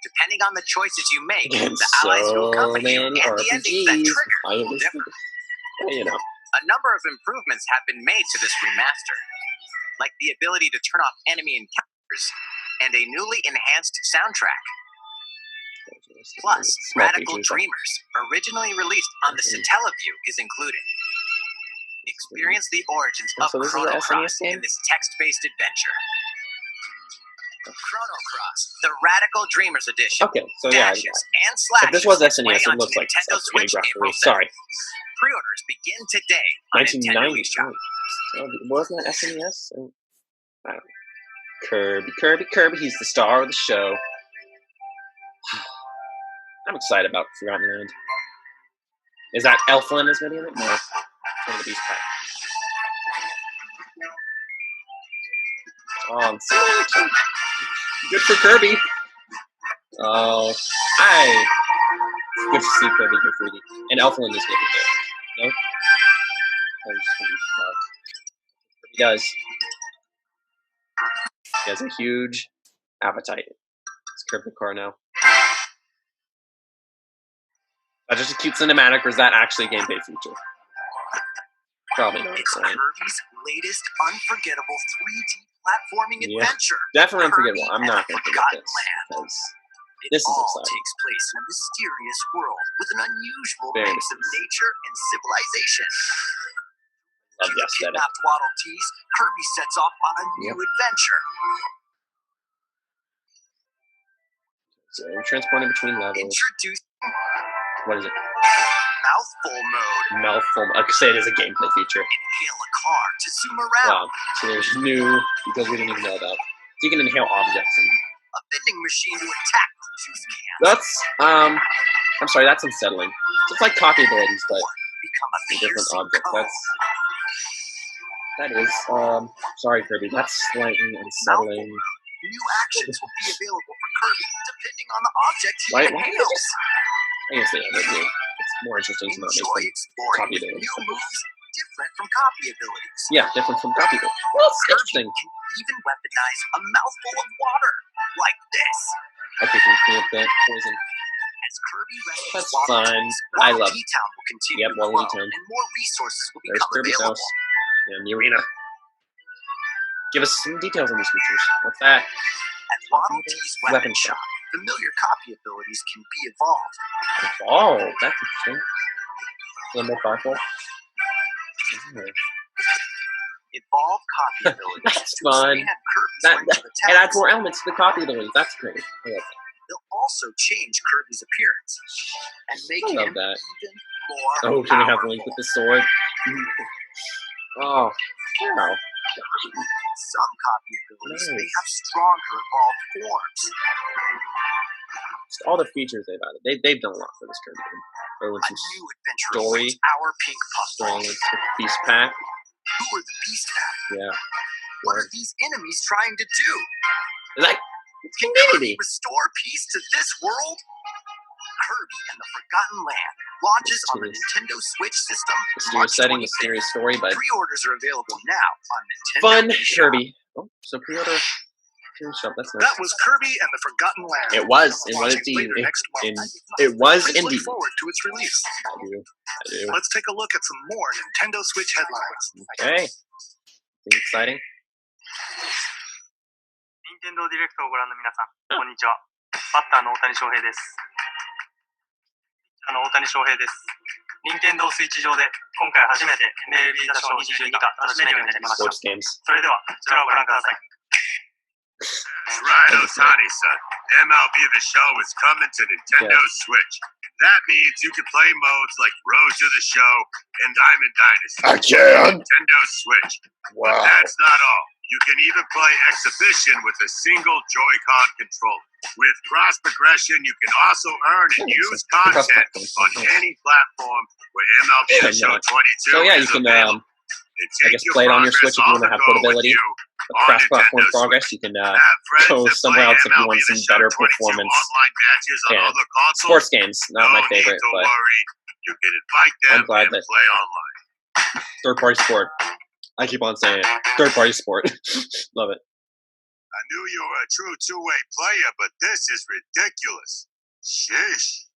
Speaker 4: Depending on the choices you make,
Speaker 1: And
Speaker 4: the allies who
Speaker 1: so
Speaker 4: accompany you,
Speaker 1: many
Speaker 4: and the endings that
Speaker 1: RPGs.
Speaker 4: trigger will
Speaker 1: Finally,
Speaker 4: differ.
Speaker 1: you know.
Speaker 4: A number of improvements have been made to this remaster, like the ability to turn off enemy encounters and a newly enhanced soundtrack. Plus,
Speaker 1: Small
Speaker 4: Radical
Speaker 1: features,
Speaker 4: Dreamers, originally released on the Satellaview, is included. Experience the origins of
Speaker 1: So this is a
Speaker 4: Chrono
Speaker 1: SNES
Speaker 4: Cross
Speaker 1: game?
Speaker 4: in this text-based adventure. Chrono Cross, the Radical Dreamers edition.
Speaker 1: Okay, so yeah,
Speaker 4: Dashes and slashes
Speaker 1: if this was
Speaker 4: its way
Speaker 1: SNES, it
Speaker 4: onto
Speaker 1: looks like
Speaker 4: Nintendo
Speaker 1: it's getting
Speaker 4: Switch
Speaker 1: graphically.
Speaker 4: April 7th.
Speaker 1: Sorry,
Speaker 4: Pre-orders begin today on Nintendo
Speaker 1: 1990.
Speaker 4: eShop.
Speaker 1: Wasn't that SNES? I don't know. Kirby, he's the star of the show. I'm excited about Forgotten Land. Is that Elflin is maybe in it? No. It's one of the Beast Pack. Oh, so good for Kirby. Oh, good to see Kirby go 3D. And Elflin is good in there. No? He does. He has a huge appetite. It's Kirby car now. That's just a cute cinematic, or is that actually a gameplay feature? Probably not.
Speaker 4: It's Kirby's latest unforgettable 3D platforming adventure.
Speaker 1: Definitely unforgettable. I'm not going to forget this. Because this is
Speaker 4: all
Speaker 1: exciting.
Speaker 4: takes place in a mysterious world with an unusual
Speaker 1: Very
Speaker 4: mix of nature and civilization.
Speaker 1: Love the aesthetic.
Speaker 4: Kidnapped Waddle Dees, Kirby sets off on a new adventure.
Speaker 1: So transporting between levels.
Speaker 4: Introducing
Speaker 1: What is it?
Speaker 4: Mouthful Mode.
Speaker 1: Mouthful. I could say it is a gameplay feature.
Speaker 4: Inhale a car to zoom around.
Speaker 1: Wow. So there's new because we didn't even know about. So you can inhale objects. And
Speaker 4: A vending machine to attack with juice cans.
Speaker 1: that's I'm sorry, that's unsettling. It's like copy abilities, but
Speaker 4: Become a
Speaker 1: different
Speaker 4: piercing
Speaker 1: objects.
Speaker 4: cone.
Speaker 1: That is sorry Kirby, that's slightly unsettling.
Speaker 4: New actions will be available for Kirby depending on the object he
Speaker 1: Why
Speaker 4: inhales.
Speaker 1: I guess they have it. It's more interesting to not
Speaker 4: Enjoy
Speaker 1: make them
Speaker 4: exploring
Speaker 1: copy
Speaker 4: with
Speaker 1: abilities.
Speaker 4: new moves different from copy abilities.
Speaker 1: Yeah, different from copy abilities. Well, it's interesting.
Speaker 4: Kirby can even weaponize a mouthful of water, like this.
Speaker 1: Okay, can you clean up that poison?
Speaker 4: As Kirby rescues
Speaker 1: That's
Speaker 4: Waddle
Speaker 1: fine.
Speaker 4: Dees,
Speaker 1: I
Speaker 4: Waddle
Speaker 1: love
Speaker 4: Dee Town will continue
Speaker 1: Yep,
Speaker 4: to
Speaker 1: Waddle
Speaker 4: grow,
Speaker 1: Dee Town.
Speaker 4: and more resources will
Speaker 1: There's
Speaker 4: become
Speaker 1: Kirby's
Speaker 4: available.
Speaker 1: house. And the arena. Give us some details on these features. What's that?
Speaker 4: At Waddle Dee's weapon shop, familiar copy abilities can be evolved.
Speaker 1: Oh, that's interesting. A little more powerful. Oh.
Speaker 4: Evolve copy abilities
Speaker 1: That's
Speaker 4: to
Speaker 1: fun.
Speaker 4: expand Kirby's
Speaker 1: That,
Speaker 4: range of
Speaker 1: it
Speaker 4: attacks.
Speaker 1: adds more elements to the copy abilities. That's great. I love that.
Speaker 4: They'll also change Kirby's appearance and make
Speaker 1: I love
Speaker 4: him
Speaker 1: that.
Speaker 4: even more
Speaker 1: Oh, can we have
Speaker 4: powerful.
Speaker 1: Link with the sword? Oh, wow.
Speaker 4: Some copy abilities may
Speaker 1: Nice.
Speaker 4: have stronger evolved forms.
Speaker 1: Just all the features they've added. They've done a lot for this Kirby game. There was
Speaker 4: A
Speaker 1: some
Speaker 4: new adventure
Speaker 1: story,
Speaker 4: awaits our pink
Speaker 1: story
Speaker 4: puzzle.
Speaker 1: with Beast Pack.
Speaker 4: Who are the Beast Pack?
Speaker 1: Yeah.
Speaker 4: What are these enemies trying to do?
Speaker 1: Like, it's community.
Speaker 4: Restore peace to this world? Kirby and the Forgotten Land launches on the Nintendo Switch system.
Speaker 1: Mysterious setting, mysterious story, but
Speaker 4: Pre-orders are available now on Nintendo
Speaker 1: fun
Speaker 4: eShop.
Speaker 1: Kirby. Oh, so pre-order. Shop. That's nice.
Speaker 5: That was Kirby and the Forgotten Land.
Speaker 1: It was. It was
Speaker 5: Launching
Speaker 1: indeed.
Speaker 5: later next month.
Speaker 1: It was
Speaker 5: Please
Speaker 1: indeed.
Speaker 5: look forward to its release.
Speaker 1: I do.
Speaker 5: Let's take a look at some more Nintendo Switch headlines.
Speaker 1: Okay. Anything exciting?
Speaker 6: 任天堂ディレクトをご覧の皆さん、こんにちは。バッターの大谷翔平です。ピッチャーの大谷翔平です。任天堂スイッチ上で今回初めて MLB 打賞22が楽しめるようになりました。
Speaker 1: Sports games.
Speaker 6: それではこちらをご覧ください。
Speaker 3: That's right, Otani-san. MLB The Show is coming to Nintendo Switch. That means you can play modes like Road to the Show and Diamond Dynasty.
Speaker 1: I can.
Speaker 3: Nintendo Switch. But that's not all. You can even play Exhibition with a single Joy-Con controller. With cross progression, you can also earn and use content on any platform where MLB The Show 22
Speaker 1: So yeah, you
Speaker 3: is
Speaker 1: can
Speaker 3: available.
Speaker 1: I guess play it on your Switch if you want to have portability. Cross-platform progress, you can go somewhere else if you want some better performance. Yeah. Sports games, not my favorite, but
Speaker 3: you can invite them
Speaker 1: I'm glad
Speaker 3: and
Speaker 1: that
Speaker 3: play online.
Speaker 1: third-party sport. I keep on saying it. Third-party sport. Love it.
Speaker 3: I knew you were a true two-way player, but this is ridiculous. Sheesh.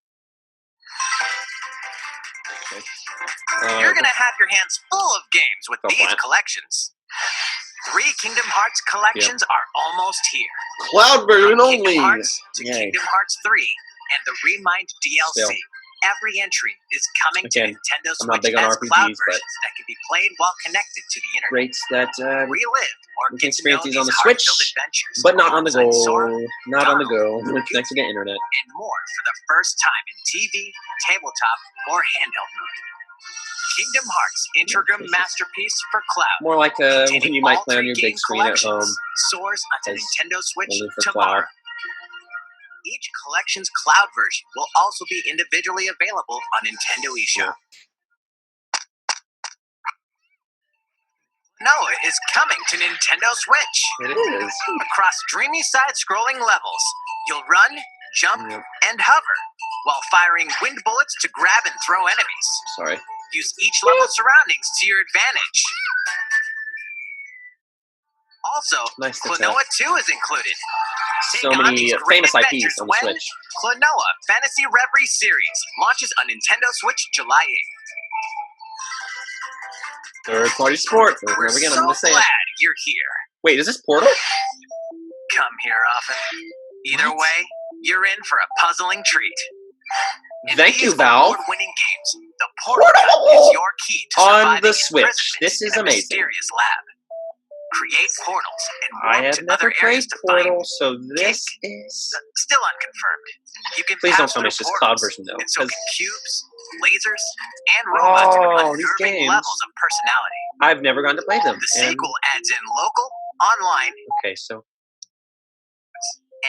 Speaker 1: Okay.
Speaker 4: You're gonna have your hands full of games with
Speaker 1: Go
Speaker 4: these
Speaker 1: for it.
Speaker 4: collections. 3 Kingdom Hearts collections are almost here.
Speaker 1: Cloud version
Speaker 4: From
Speaker 1: only.
Speaker 4: Kingdom Hearts to
Speaker 1: Yay.
Speaker 4: Kingdom Hearts 3 and the Remind DLC.
Speaker 1: Still.
Speaker 4: Every entry is coming
Speaker 1: Again,
Speaker 4: to Nintendo
Speaker 1: I'm not
Speaker 4: Switch
Speaker 1: big on
Speaker 4: as
Speaker 1: RPGs,
Speaker 4: cloud
Speaker 1: but-
Speaker 4: versions that can be played while connected to the internet.
Speaker 1: Great that
Speaker 4: Relive or
Speaker 1: we can
Speaker 4: get to know
Speaker 1: experience these on
Speaker 4: these
Speaker 1: the Switch,
Speaker 4: heart-filled adventures
Speaker 1: but not on the go.
Speaker 4: alongside Sora
Speaker 1: Not on the go. It's connected to the internet.
Speaker 4: and more for the first time in TV, tabletop, or handheld mode. Kingdom Hearts Integrum Masterpiece for Cloud.
Speaker 1: More like when
Speaker 4: containing
Speaker 1: you might
Speaker 4: all
Speaker 1: play on
Speaker 4: three
Speaker 1: your
Speaker 4: game
Speaker 1: big screen at home.
Speaker 4: collections, soars onto
Speaker 1: as
Speaker 4: Nintendo Switch
Speaker 1: only for
Speaker 4: tomorrow.
Speaker 1: Cloud.
Speaker 4: Each collection's cloud version will also be individually available on Nintendo eShop. Noah is coming to Nintendo Switch.
Speaker 1: It is.
Speaker 4: Across dreamy side-scrolling levels, you'll run, jump, and hover, while firing wind bullets to grab and throw enemies.
Speaker 1: Sorry.
Speaker 4: Use each level's surroundings to your advantage. Also,
Speaker 1: Nice to
Speaker 4: Klonoa 2 is included.
Speaker 1: So
Speaker 4: Take on
Speaker 1: many
Speaker 4: these great
Speaker 1: famous
Speaker 4: adventures
Speaker 1: IPs on the
Speaker 4: when
Speaker 1: Switch.
Speaker 4: Klonoa Fantasy Reverie Series launches on Nintendo Switch July 8th.
Speaker 1: Third-party sport.
Speaker 4: We're
Speaker 1: Never again,
Speaker 4: so
Speaker 1: I'm gonna say it.
Speaker 4: glad you're here.
Speaker 1: Wait, is this Portal?
Speaker 4: Come here often. Either way, you're in for a puzzling treat. In
Speaker 1: Thank
Speaker 4: these
Speaker 1: you, Valve.
Speaker 4: award-winning games, the Portal Gun is your key to
Speaker 1: On
Speaker 4: surviving
Speaker 1: the Switch.
Speaker 4: imprisonment
Speaker 1: This is
Speaker 4: in a
Speaker 1: amazing.
Speaker 4: mysterious lab. Create portals and
Speaker 1: I
Speaker 4: warp
Speaker 1: have
Speaker 4: to
Speaker 1: never
Speaker 4: other
Speaker 1: played
Speaker 4: areas to find
Speaker 1: Portal, so this
Speaker 4: King.
Speaker 1: is...
Speaker 4: Still unconfirmed. You can
Speaker 1: Please don't
Speaker 4: pass
Speaker 1: tell me
Speaker 4: through
Speaker 1: it's just cloud
Speaker 4: portals,
Speaker 1: version, though.
Speaker 4: and so
Speaker 1: 'cause
Speaker 4: can cubes, lasers, and robots with
Speaker 1: these
Speaker 4: unnerving
Speaker 1: games.
Speaker 4: levels of personality.
Speaker 1: I've never gotten to play them.
Speaker 4: The
Speaker 1: and-
Speaker 4: sequel adds in local, online,
Speaker 1: Okay, so...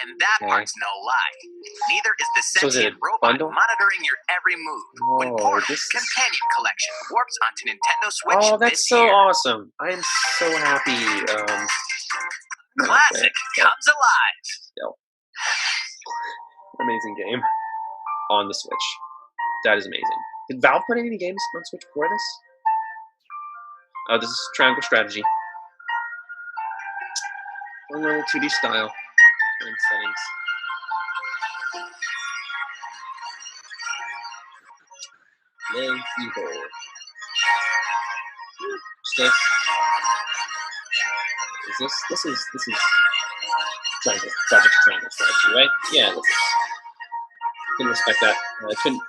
Speaker 4: and that part's no lie. Neither is the
Speaker 1: So is it
Speaker 4: sentient
Speaker 1: a
Speaker 4: robot
Speaker 1: bundle?
Speaker 4: monitoring your every move. When
Speaker 1: Oh,
Speaker 4: Portal
Speaker 1: this is-
Speaker 4: Companion Collection warps onto Nintendo Switch
Speaker 1: Oh, that's
Speaker 4: this
Speaker 1: so
Speaker 4: year,
Speaker 1: awesome. I am so happy.
Speaker 4: classic
Speaker 1: okay.
Speaker 4: comes alive.
Speaker 1: Amazing game. On the Switch. That is amazing. Did Valve put any games on Switch before this? Oh, this is Triangle Strategy. A little 2D style. And settings. Live Evil. This is Triangle Strategy, right? Yeah, this is. Couldn't respect that. I couldn't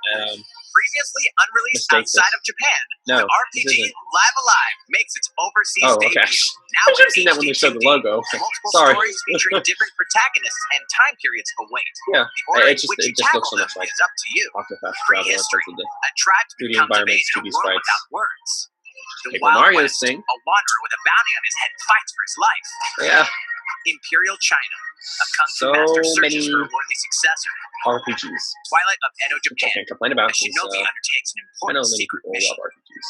Speaker 4: Previously unreleased
Speaker 1: mistake
Speaker 4: outside
Speaker 1: this.
Speaker 4: of Japan,
Speaker 1: No,
Speaker 4: the
Speaker 1: this
Speaker 4: RPG
Speaker 1: isn't.
Speaker 4: Live Alive makes its overseas
Speaker 1: Oh, okay.
Speaker 4: debut. Now
Speaker 1: I should have
Speaker 4: in
Speaker 1: seen that when they
Speaker 4: HD
Speaker 1: showed the
Speaker 4: 2D.
Speaker 1: logo.
Speaker 4: Multiple
Speaker 1: Sorry.
Speaker 4: stories featuring different protagonists and time periods await.
Speaker 1: Yeah,
Speaker 4: The order
Speaker 1: it
Speaker 4: in
Speaker 1: just-
Speaker 4: which
Speaker 1: it
Speaker 4: you
Speaker 1: just
Speaker 4: tackle
Speaker 1: looks so
Speaker 4: them
Speaker 1: much like
Speaker 4: is up to you.
Speaker 1: Octopath Traveler in
Speaker 4: Prehistory.
Speaker 1: terms of the
Speaker 4: A tribe
Speaker 1: 2D
Speaker 4: comes of
Speaker 1: environments,
Speaker 4: age in a
Speaker 1: 2D
Speaker 4: world
Speaker 1: sprites.
Speaker 4: without words. The
Speaker 1: Paper
Speaker 4: Wild
Speaker 1: Mario's
Speaker 4: West,
Speaker 1: thing.
Speaker 4: a wanderer with a bounty on his head fights for his life.
Speaker 1: Yeah,
Speaker 4: Imperial China, a kung fu
Speaker 1: So
Speaker 4: master searches
Speaker 1: many
Speaker 4: for a worthy successor.
Speaker 1: RPGs.
Speaker 4: Twilight of Edo
Speaker 1: Which I
Speaker 4: Japan,
Speaker 1: can't complain
Speaker 4: a
Speaker 1: about. 'cause,
Speaker 4: shinobi undertakes an
Speaker 1: I know
Speaker 4: important
Speaker 1: many
Speaker 4: secret
Speaker 1: people
Speaker 4: mission.
Speaker 1: love RPGs.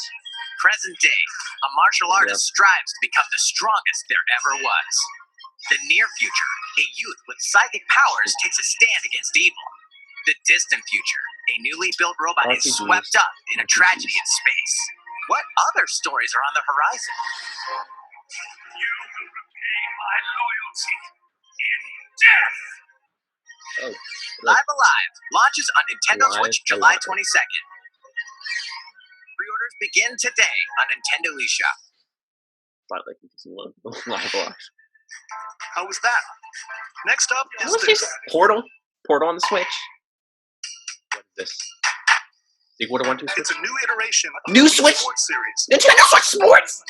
Speaker 4: Present day, a martial artist strives to become the strongest there ever was. The near future, a youth with psychic powers takes a stand against evil. The distant future, a newly built robot is
Speaker 1: RPGs.
Speaker 4: swept up in a tragedy in space. What other stories are on the horizon?
Speaker 3: You will repay my loyalty in death.
Speaker 1: Oh,
Speaker 4: Live Alive launches on Nintendo
Speaker 1: Live
Speaker 4: Switch July
Speaker 1: Alive.
Speaker 4: 22nd. Pre-orders begin today on Nintendo eShop.
Speaker 1: thought like this Live Alive.
Speaker 5: How was that? Next up is
Speaker 1: What's
Speaker 5: this.
Speaker 1: this? Portal on the Switch. What is this? Sequel to 1, 2,
Speaker 5: It's
Speaker 1: Switch?
Speaker 5: a new iteration of
Speaker 1: New
Speaker 5: the
Speaker 1: Switch?
Speaker 5: Sports series.
Speaker 1: Nintendo Switch Sports!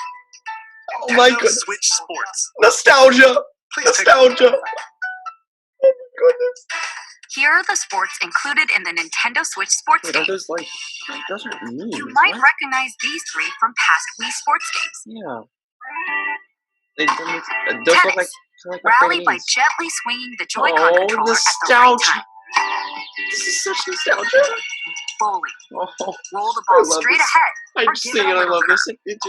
Speaker 1: Oh my
Speaker 5: Nintendo
Speaker 1: goodness.
Speaker 5: Switch Sports.
Speaker 1: Nostalgia!
Speaker 5: Please take
Speaker 1: Nostalgia! Oh my goodness.
Speaker 2: Here are the sports included in the Nintendo Switch sports
Speaker 1: Wait, are
Speaker 2: game.
Speaker 1: those like, those are memes,
Speaker 2: You might
Speaker 1: what?
Speaker 2: recognize these three from past Wii sports games.
Speaker 1: Yeah. Those look like, like
Speaker 2: Rally by
Speaker 1: Japanese.
Speaker 2: gently swinging the Joy-Con
Speaker 1: Oh,
Speaker 2: controller at the right
Speaker 1: nostalgia.
Speaker 2: time.
Speaker 1: This is such nostalgia.
Speaker 2: Bowling.
Speaker 1: Oh,
Speaker 2: Roll the
Speaker 1: I
Speaker 2: ball
Speaker 1: love
Speaker 2: straight
Speaker 1: this.
Speaker 2: ahead
Speaker 1: I'm
Speaker 2: or
Speaker 1: just
Speaker 2: give it
Speaker 1: saying
Speaker 2: a
Speaker 1: I
Speaker 2: little
Speaker 1: love
Speaker 2: curve.
Speaker 1: this. It's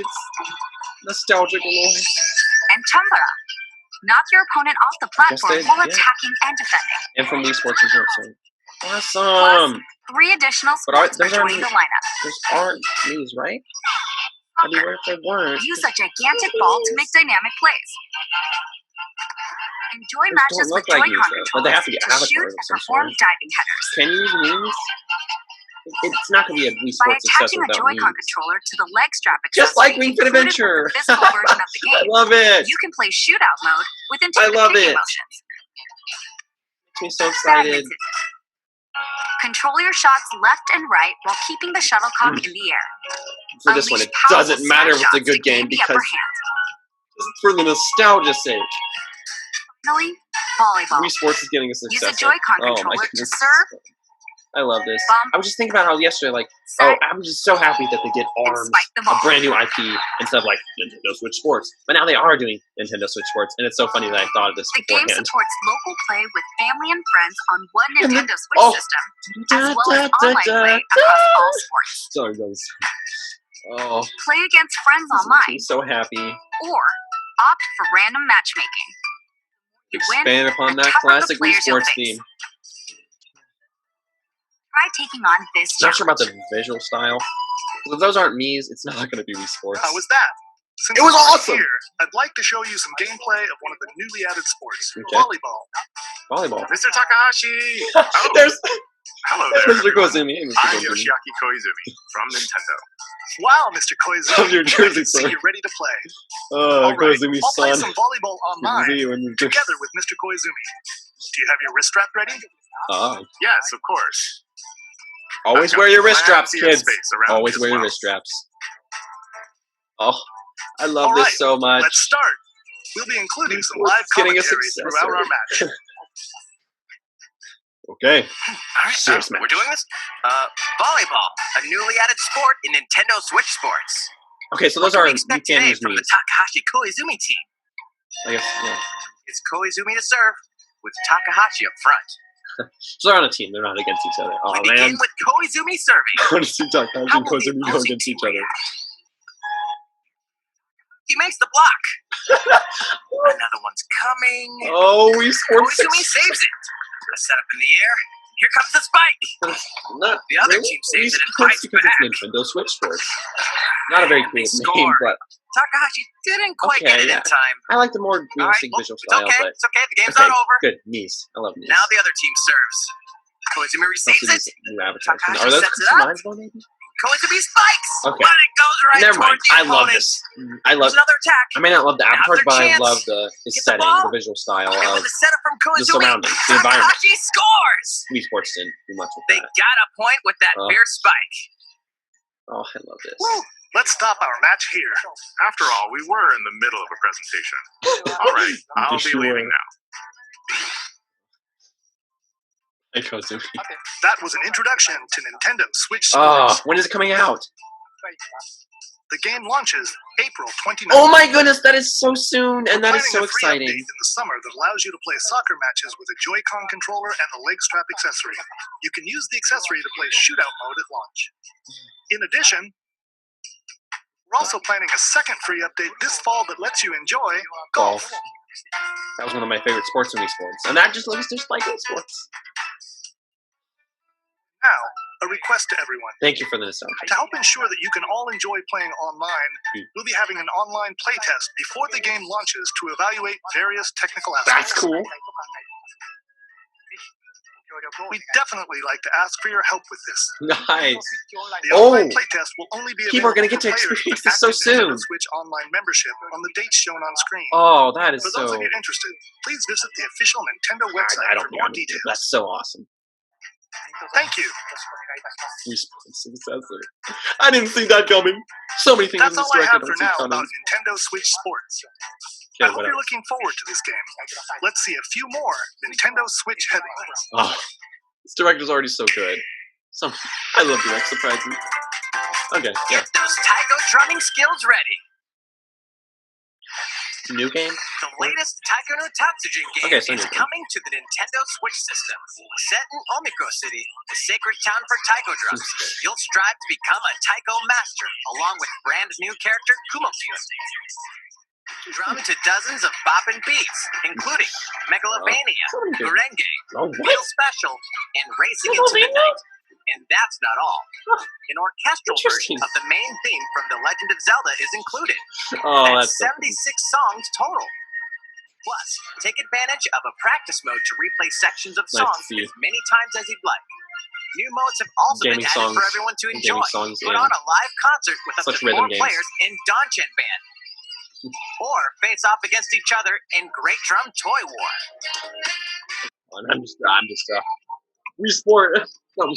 Speaker 1: nostalgic galore.
Speaker 2: And Chumbara. Knock your opponent off the platform
Speaker 1: they-
Speaker 2: while
Speaker 1: yeah.
Speaker 2: attacking and defending.
Speaker 1: And from Wii Sports as well, so. Awesome!
Speaker 2: 3 additional
Speaker 1: But are-
Speaker 2: sports are
Speaker 1: those aren't
Speaker 2: joining the
Speaker 1: these-
Speaker 2: lineup.
Speaker 1: Those aren't these, right? I mean,
Speaker 2: Soccer.
Speaker 1: what if they weren't?
Speaker 2: Use a gigantic ball to make dynamic plays. Enjoy
Speaker 1: Those
Speaker 2: matches
Speaker 1: don't
Speaker 2: with
Speaker 1: look like
Speaker 2: Joy-Con
Speaker 1: these, though, but they
Speaker 2: controllers
Speaker 1: have to be
Speaker 2: to
Speaker 1: avatars
Speaker 2: shoot
Speaker 1: of
Speaker 2: and
Speaker 1: some
Speaker 2: perform
Speaker 1: sort.
Speaker 2: diving headers.
Speaker 1: Can you use these? It's not going to be a Wii
Speaker 2: By
Speaker 1: Sports accessory
Speaker 2: attaching a
Speaker 1: without
Speaker 2: Joy-Con
Speaker 1: these.
Speaker 2: controller to the leg strap
Speaker 1: Just like
Speaker 2: accessory
Speaker 1: Wii Fit
Speaker 2: included with
Speaker 1: Adventure!
Speaker 2: the physical version of the
Speaker 1: I
Speaker 2: game,
Speaker 1: love it!
Speaker 2: you can play shootout mode with
Speaker 1: I
Speaker 2: intuitive
Speaker 1: love
Speaker 2: kicking
Speaker 1: it.
Speaker 2: motions.
Speaker 1: Makes me so excited.
Speaker 2: Badminton. Control your shots left and right while keeping the shuttlecock in the air.
Speaker 1: For this one,
Speaker 2: Unleash
Speaker 1: it
Speaker 2: powerful
Speaker 1: doesn't matter if it's a
Speaker 2: snapshots
Speaker 1: good
Speaker 2: to gain
Speaker 1: game
Speaker 2: the
Speaker 1: because
Speaker 2: upper hand.
Speaker 1: for the nostalgia's sake,
Speaker 2: Finally, volleyball.
Speaker 1: Wii Sports is getting a
Speaker 2: Use
Speaker 1: successor.
Speaker 2: a Joy-Con
Speaker 1: Oh my
Speaker 2: controller to
Speaker 1: goodness.
Speaker 2: serve,
Speaker 1: I love this.
Speaker 2: Bump.
Speaker 1: I was just thinking about how yesterday, like,
Speaker 2: Set.
Speaker 1: I'm just so happy that they did ARMS,
Speaker 2: spike the
Speaker 1: a
Speaker 2: ball.
Speaker 1: brand new IP, instead of like Nintendo Switch Sports. But now they are doing Nintendo Switch Sports, and it's so funny that I thought of this
Speaker 2: The game
Speaker 1: beforehand.
Speaker 2: supports local play with family and friends on one
Speaker 1: And the-
Speaker 2: Nintendo Switch
Speaker 1: oh.
Speaker 2: system, as well as online play across all sports.
Speaker 1: Sorry, guys. Oh,
Speaker 2: Play against friends
Speaker 1: I'm
Speaker 2: online,
Speaker 1: so happy.
Speaker 2: or opt for random matchmaking. You win,
Speaker 1: Expand upon
Speaker 2: the
Speaker 1: that
Speaker 2: tougher the
Speaker 1: classic Wii
Speaker 2: players you'll
Speaker 1: Sports
Speaker 2: face.
Speaker 1: theme.
Speaker 2: Try taking on this
Speaker 1: Not sure about
Speaker 2: challenge.
Speaker 1: the visual style. If those aren't Mii's, it's not going to be Wii Sports.
Speaker 5: How was that? Since
Speaker 1: It was
Speaker 5: we're
Speaker 1: awesome!
Speaker 5: Here, I'd like to show you some gameplay of one of the newly added sports,
Speaker 1: Okay.
Speaker 5: volleyball.
Speaker 1: Volleyball.
Speaker 3: Mr. Takahashi! Oh,
Speaker 1: There's
Speaker 3: hello there.
Speaker 1: Mr.
Speaker 3: everyone.
Speaker 1: Koizumi. Hey, Mr.
Speaker 3: I'm
Speaker 1: Koizumi.
Speaker 3: Yoshiaki Koizumi from Nintendo.
Speaker 5: Wow, Mr. Koizumi.
Speaker 1: Love your jersey,
Speaker 5: I can see
Speaker 1: sir.
Speaker 5: you're ready to play.
Speaker 1: Oh,
Speaker 5: All right,
Speaker 1: Koizumi's
Speaker 5: I'll play
Speaker 1: son.
Speaker 5: some volleyball online
Speaker 1: See you when you
Speaker 5: together with Mr. Koizumi. Do you have your wrist strap ready?
Speaker 1: Oh.
Speaker 3: Yes, of course.
Speaker 1: Always
Speaker 3: I've
Speaker 1: wear
Speaker 3: got
Speaker 1: your wrist straps,
Speaker 3: plenty of
Speaker 1: kids.
Speaker 3: space around
Speaker 1: Always
Speaker 3: me as
Speaker 1: wear your
Speaker 3: well.
Speaker 1: wrist straps. Oh, I love
Speaker 5: All
Speaker 1: this
Speaker 5: right,
Speaker 1: so much.
Speaker 5: Let's start. We'll be including some
Speaker 1: We're
Speaker 5: live
Speaker 1: getting a
Speaker 5: commentary throughout our match.
Speaker 1: Okay.
Speaker 4: All right,
Speaker 1: Serious
Speaker 4: we're
Speaker 1: match.
Speaker 4: doing this. Volleyball, a newly added sport in Nintendo Switch Sports.
Speaker 1: Okay, so those
Speaker 4: What
Speaker 1: are
Speaker 4: can we
Speaker 1: you
Speaker 4: expect
Speaker 1: can't
Speaker 4: today
Speaker 1: use
Speaker 4: from
Speaker 1: Mii's.
Speaker 4: the Takahashi Koizumi team?
Speaker 1: I guess, yeah.
Speaker 4: It's Koizumi to serve, with Takahashi up front.
Speaker 1: So they're on a team. They're not against each other. Oh
Speaker 4: We
Speaker 1: man.
Speaker 4: begin with Koizumi serving.
Speaker 1: I want to see Takahashi
Speaker 4: How
Speaker 1: and
Speaker 4: will the
Speaker 1: Koizumi go
Speaker 4: opposing
Speaker 1: against
Speaker 4: team
Speaker 1: each other.
Speaker 4: react? He makes the block. Another one's coming.
Speaker 1: Oh, we scored
Speaker 4: Koizumi
Speaker 1: six.
Speaker 4: saves it. A setup in the air. Here comes the spike.
Speaker 1: Not
Speaker 4: The other
Speaker 1: really?
Speaker 4: team saves it and
Speaker 1: Wii
Speaker 4: fights
Speaker 1: Sports because
Speaker 4: back.
Speaker 1: it's Nintendo Switch Sports. Not a very
Speaker 4: And
Speaker 1: cool
Speaker 4: they
Speaker 1: name,
Speaker 4: score.
Speaker 1: but
Speaker 4: Takahashi didn't quite
Speaker 1: Okay,
Speaker 4: get it
Speaker 1: yeah.
Speaker 4: in time.
Speaker 1: I like the more
Speaker 4: All right,
Speaker 1: realistic
Speaker 4: well,
Speaker 1: visual
Speaker 4: it's
Speaker 1: style.
Speaker 4: okay.
Speaker 1: But
Speaker 4: It's okay. The game's
Speaker 1: okay,
Speaker 4: not over.
Speaker 1: good. Mii's. I love Mii's.
Speaker 4: Now the other team serves. Koizumi receives
Speaker 1: Especially
Speaker 4: it.
Speaker 1: these new avatars.
Speaker 4: Takahashi
Speaker 1: Are those
Speaker 4: sets it up.
Speaker 1: customizable, maybe?
Speaker 4: Koizumi spikes.
Speaker 1: Okay.
Speaker 4: But it goes right
Speaker 1: Never mind.
Speaker 4: towards the
Speaker 1: I love
Speaker 4: opponent.
Speaker 1: this. I love.
Speaker 4: There's another attack.
Speaker 1: I may not love the
Speaker 4: Now's
Speaker 1: avatars,
Speaker 4: their
Speaker 1: but I
Speaker 4: chance.
Speaker 1: love the
Speaker 4: Get the
Speaker 1: setting,
Speaker 4: ball.
Speaker 1: the visual style
Speaker 4: And
Speaker 1: of
Speaker 4: with the setup from Koizumi,
Speaker 1: surroundings, the environment.
Speaker 4: Takahashi scores.
Speaker 1: Wii Sports didn't do much with
Speaker 4: They
Speaker 1: that.
Speaker 4: got a point with that
Speaker 1: Oh.
Speaker 4: fair spike.
Speaker 1: Oh, I love this.
Speaker 5: Woo. Let's stop our match here.
Speaker 3: After all, we were in the middle of a presentation. All right, I'll be
Speaker 1: Sure.
Speaker 3: leaving now.
Speaker 1: Hey, Koizumi.
Speaker 5: That was an introduction to Nintendo Switch
Speaker 1: Oh,
Speaker 5: Sports.
Speaker 1: when is it coming out?
Speaker 5: The game launches April 29th.
Speaker 1: Oh my goodness, that is so soon, and that is so
Speaker 5: Planning a free
Speaker 1: exciting.
Speaker 5: update in the summer that allows you to play soccer matches with a Joy-Con controller and the leg strap accessory. You can use the accessory to play shootout mode at launch. In addition, we're also planning a second free update this fall that lets you enjoy golf.
Speaker 1: That was one of my favorite sports in Wii Sports, and that just looks just like Wii Sports.
Speaker 5: Now, a request to everyone.
Speaker 1: Thank you for the nostalgia.
Speaker 5: To help ensure that you can all enjoy playing online, we'll be having an online playtest before the game launches to evaluate various technical aspects.
Speaker 1: That's cool.
Speaker 5: We'd definitely like to ask for your help with this.
Speaker 1: Nice.
Speaker 5: The online playtest will only be
Speaker 1: People are
Speaker 5: available
Speaker 1: gonna get to
Speaker 5: for players
Speaker 1: experience
Speaker 5: with
Speaker 1: this so
Speaker 5: active Nintendo
Speaker 1: soon.
Speaker 5: Switch Online membership on the dates shown on screen.
Speaker 1: Oh, that is
Speaker 5: For those
Speaker 1: so.
Speaker 5: of you interested, please visit the official Nintendo website
Speaker 1: I don't
Speaker 5: for
Speaker 1: think
Speaker 5: more
Speaker 1: I'm.
Speaker 5: details.
Speaker 1: That's so awesome.
Speaker 5: Thank you.
Speaker 1: Wii Sports successor. I didn't see that coming. So many things
Speaker 5: That's
Speaker 1: in this
Speaker 5: all I
Speaker 1: direct I
Speaker 5: have
Speaker 1: don't
Speaker 5: for
Speaker 1: see
Speaker 5: now
Speaker 1: coming.
Speaker 5: about Nintendo Switch Sports.
Speaker 1: Okay,
Speaker 5: I hope
Speaker 1: what
Speaker 5: you're
Speaker 1: else? looking
Speaker 5: looking forward to this game. Let's see a few more Nintendo Switch headlines.
Speaker 1: Oh, this direct is already so good. I love direct surprises. Okay, yeah.
Speaker 4: Get those taiko drumming skills ready.
Speaker 1: New game?
Speaker 4: The latest Taiko no Tatsujin game
Speaker 1: Okay, so
Speaker 4: is
Speaker 1: new game.
Speaker 4: coming to the Nintendo Switch system. Set in Omiko City, the sacred town for taiko drums, you'll strive to become a taiko master, along with brand new character Kumofune. Drum to dozens of boppin' beats, including Megalovania, Gurenge,
Speaker 1: Oh, what?
Speaker 4: Feel Special, and Racing into the Night. And that's not all. An orchestral version
Speaker 1: Interesting.
Speaker 4: of the main theme from The Legend of Zelda is included.
Speaker 1: Oh,
Speaker 4: That's
Speaker 1: that's so
Speaker 4: 76 songs total. Plus, take advantage of a practice mode to replay sections of
Speaker 1: Nice to
Speaker 4: songs
Speaker 1: see.
Speaker 4: as many times as you'd like. New modes have also
Speaker 1: Gaming
Speaker 4: been added
Speaker 1: songs-
Speaker 4: for everyone to
Speaker 1: gaming
Speaker 4: enjoy.
Speaker 1: songs
Speaker 4: Put
Speaker 1: in
Speaker 4: on a live concert with up
Speaker 1: such
Speaker 4: to 4
Speaker 1: rhythm games.
Speaker 4: players in Donchen Band. Or face off against each other in Great Drum Toy War.
Speaker 1: I'm just Wii Sport. No,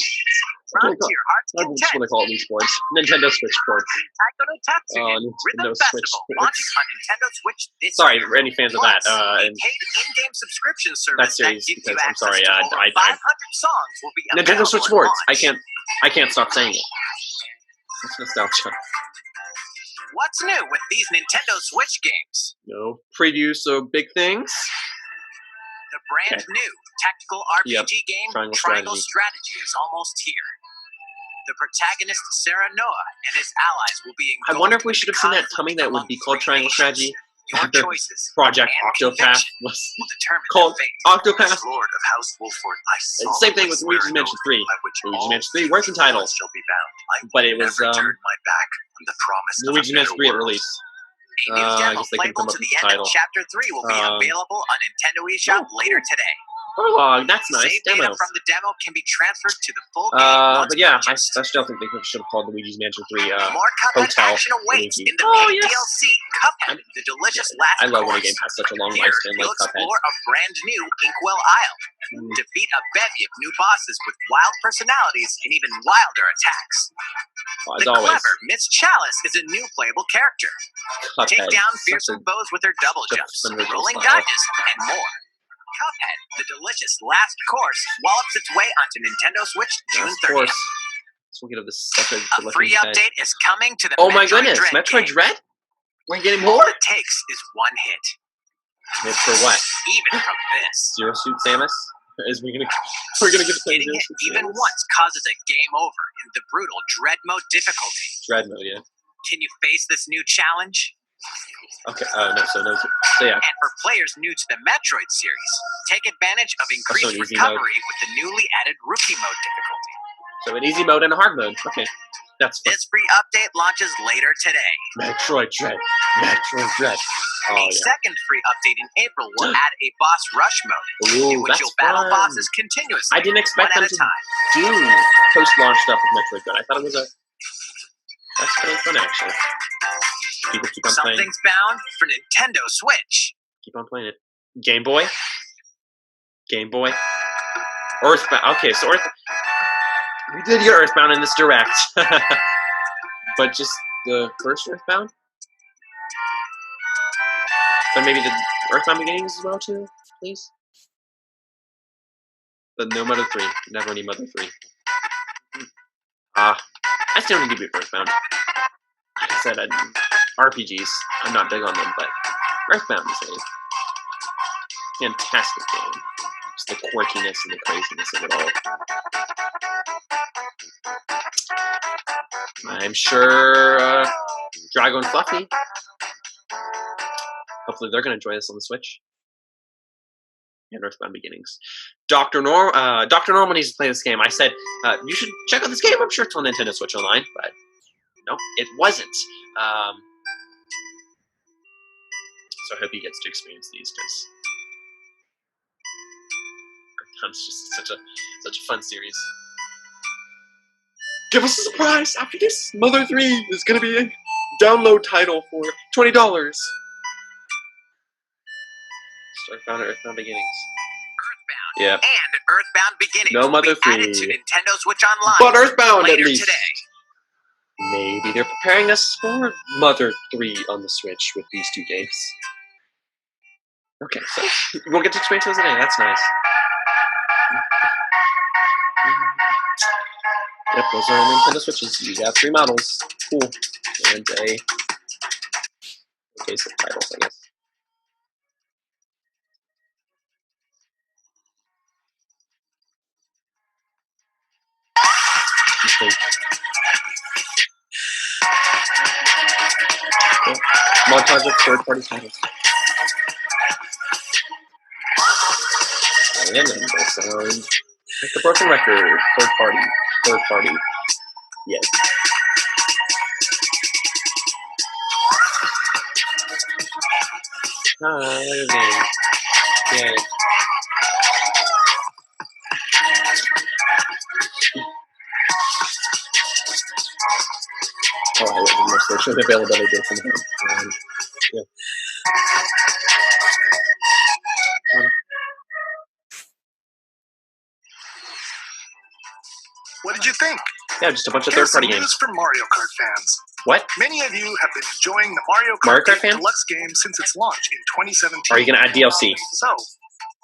Speaker 4: Frontier Hearts
Speaker 1: I just
Speaker 4: Content.
Speaker 1: want to call it Wii Sports. Nintendo Switch Sports.
Speaker 4: Untitled Chapter
Speaker 1: Nintendo
Speaker 4: Rhythm
Speaker 1: Switch
Speaker 4: Festival
Speaker 1: Sports.
Speaker 4: launching on Nintendo Switch this
Speaker 1: Sorry,
Speaker 4: year.
Speaker 1: for any fans of that.
Speaker 4: Plus, a
Speaker 1: And
Speaker 4: paid in-game subscription
Speaker 1: that
Speaker 4: service
Speaker 1: series,
Speaker 4: that gives
Speaker 1: because
Speaker 4: you
Speaker 1: I'm
Speaker 4: access
Speaker 1: sorry,
Speaker 4: to over 500 songs will be
Speaker 1: Nintendo
Speaker 4: available
Speaker 1: Switch
Speaker 4: at
Speaker 1: Sports.
Speaker 4: launch.
Speaker 1: I can't stop saying it. It's nostalgia.
Speaker 4: What's new with these Nintendo Switch games?
Speaker 1: No preview, so big things.
Speaker 4: The brand new tactical RPG game
Speaker 1: Triangle
Speaker 4: Strategy is almost here. The protagonist Sarah Noah and his allies will be
Speaker 1: I wonder if we should have seen that coming that would be called Triangle Strategy.
Speaker 4: Your
Speaker 1: After
Speaker 4: choices
Speaker 1: Project
Speaker 4: and
Speaker 1: Octopath
Speaker 4: conviction
Speaker 1: was
Speaker 4: will determine
Speaker 1: called
Speaker 4: their fate.
Speaker 1: Octopath.
Speaker 3: As Lord of House Wolford, I
Speaker 1: Same thing with
Speaker 3: solemnly
Speaker 1: Luigi's
Speaker 3: swear an
Speaker 1: Mansion
Speaker 3: oath
Speaker 1: 3.
Speaker 3: by which
Speaker 1: Luigi's
Speaker 3: all
Speaker 1: Mansion 3, where's the title?
Speaker 3: shall be bound. I will
Speaker 1: But it was
Speaker 3: never turn my back on the promise of
Speaker 1: Luigi's
Speaker 3: a
Speaker 1: Mansion
Speaker 3: better
Speaker 1: 3 at
Speaker 3: world.
Speaker 1: release.
Speaker 4: A new
Speaker 1: I
Speaker 4: demo
Speaker 1: guess they can come
Speaker 4: playable
Speaker 1: up
Speaker 4: to
Speaker 1: with
Speaker 4: the
Speaker 1: the
Speaker 4: end
Speaker 1: title.
Speaker 4: of Chapter 3 will be available on Nintendo eShop later today.
Speaker 1: Oh, that's nice.
Speaker 4: Save
Speaker 1: Demo.
Speaker 4: data from the demo can be transferred to the full game once
Speaker 1: But yeah, I
Speaker 4: purchased.
Speaker 1: still think they should have called Luigi's Mansion 3
Speaker 4: More Cuphead
Speaker 1: Hotel
Speaker 4: action awaits
Speaker 1: Luigi.
Speaker 4: in the
Speaker 1: Oh,
Speaker 4: paid
Speaker 1: yes.
Speaker 4: DLC Cuphead, the delicious last
Speaker 1: I love when a
Speaker 4: course.
Speaker 1: game has such a long
Speaker 4: Here,
Speaker 1: lifespan
Speaker 4: you'll
Speaker 1: like Cuphead.
Speaker 4: explore a brand new Inkwell Isle. Defeat a bevy of new bosses with wild personalities and even wilder attacks.
Speaker 1: Well, as
Speaker 4: The
Speaker 1: always,
Speaker 4: clever Miss Chalice is a new playable character. Take
Speaker 1: Cuphead.
Speaker 4: down
Speaker 1: Such
Speaker 4: fearsome foes with her double
Speaker 1: such a
Speaker 4: jumps,
Speaker 1: fun visual
Speaker 4: rolling
Speaker 1: style.
Speaker 4: dodges, and more. Cuphead, the delicious last course, wallops its way onto Nintendo Switch June
Speaker 1: Of
Speaker 4: 30th.
Speaker 1: course. So we'll get this such a
Speaker 4: A free update is coming to the
Speaker 1: Oh my
Speaker 4: Metroid
Speaker 1: goodness,
Speaker 4: Dread
Speaker 1: Metroid
Speaker 4: game.
Speaker 1: Dread? We're getting
Speaker 4: All
Speaker 1: more?
Speaker 4: it takes is one hit.
Speaker 1: Hit for what?
Speaker 4: Even from this.
Speaker 1: Zero Suit Samus? We're gonna get
Speaker 4: Getting
Speaker 1: Zero
Speaker 4: hit
Speaker 1: Suit
Speaker 4: even
Speaker 1: Samus.
Speaker 4: once causes a game over in the brutal Dread Mode difficulty.
Speaker 1: Dread mode, yeah.
Speaker 4: Can you face this new challenge?
Speaker 1: Okay, no, so yeah.
Speaker 4: And for players new to the Metroid series, take advantage of increased
Speaker 1: an easy
Speaker 4: recovery with the newly added Rookie Mode difficulty.
Speaker 1: So an easy mode and a hard mode. Okay, that's fun.
Speaker 4: This free update launches later today.
Speaker 1: Metroid Dread. Metroid Dread. Oh,
Speaker 4: A
Speaker 1: yeah.
Speaker 4: second free update in April will add a boss rush mode,
Speaker 1: Ooh,
Speaker 4: in which
Speaker 1: that's
Speaker 4: you'll battle
Speaker 1: fun.
Speaker 4: bosses continuously,
Speaker 1: I didn't expect
Speaker 4: one
Speaker 1: them
Speaker 4: at a
Speaker 1: to
Speaker 4: time.
Speaker 1: do post-launch stuff with Metroid Dread. I thought it was that's really fun, actually. People keep on playing.
Speaker 4: Something's bound for Nintendo Switch.
Speaker 1: Keep on playing it. Game Boy. Game Boy. Earthbound. Okay, so we did get Earthbound in this direct, but just the first Earthbound. But maybe the Earthbound Beginnings as well too, please. But no Mother 3. Never any Mother 3. I still need to beat Earthbound. Like I said, RPGs. I'm not big on them, but Earthbound is a fantastic game. Just the quirkiness and the craziness of it all. I'm sure Drago and Fluffy, hopefully they're going to join us on the Switch. And Earthbound Beginnings. Dr. Norman needs to play this game. I said, you should check out this game. I'm sure it's on Nintendo Switch Online, but nope, it wasn't. So I hope he gets to experience these, because Earthbound's just such a fun series. Give us a surprise! After this, Mother 3 is going to be a download title for $20. Earthbound Beginnings.
Speaker 4: Earthbound
Speaker 1: Yeah.
Speaker 4: and Earthbound Beginnings
Speaker 1: No
Speaker 4: will
Speaker 1: Mother
Speaker 4: be added
Speaker 1: 3.
Speaker 4: to Nintendo Switch Online
Speaker 1: But Earthbound,
Speaker 4: later
Speaker 1: at least.
Speaker 4: today.
Speaker 1: Maybe they're preparing us for Mother 3 on the Switch with these two games. Okay, so we'll get to experience those today. That's nice. Yep, those are Nintendo Switches. You got 3 models. Cool. And a case of titles, I guess. Cool. Montage of third-party titles. And then they sound like the broken record. Third party. Yes. Ah, look at that. Yay. Oh, I love the most social availability from him. Yeah.
Speaker 5: What did you think?
Speaker 1: Yeah, just a bunch of
Speaker 5: Here's some
Speaker 1: third-party
Speaker 5: news
Speaker 1: games.
Speaker 5: for Mario Kart fans.
Speaker 1: What?
Speaker 5: Many of you have been enjoying the Mario
Speaker 1: Mario
Speaker 5: Kart
Speaker 1: Kart
Speaker 5: 8
Speaker 1: fans?
Speaker 5: Deluxe game since its launch in 2017.
Speaker 1: Are you going to add DLC?
Speaker 5: So,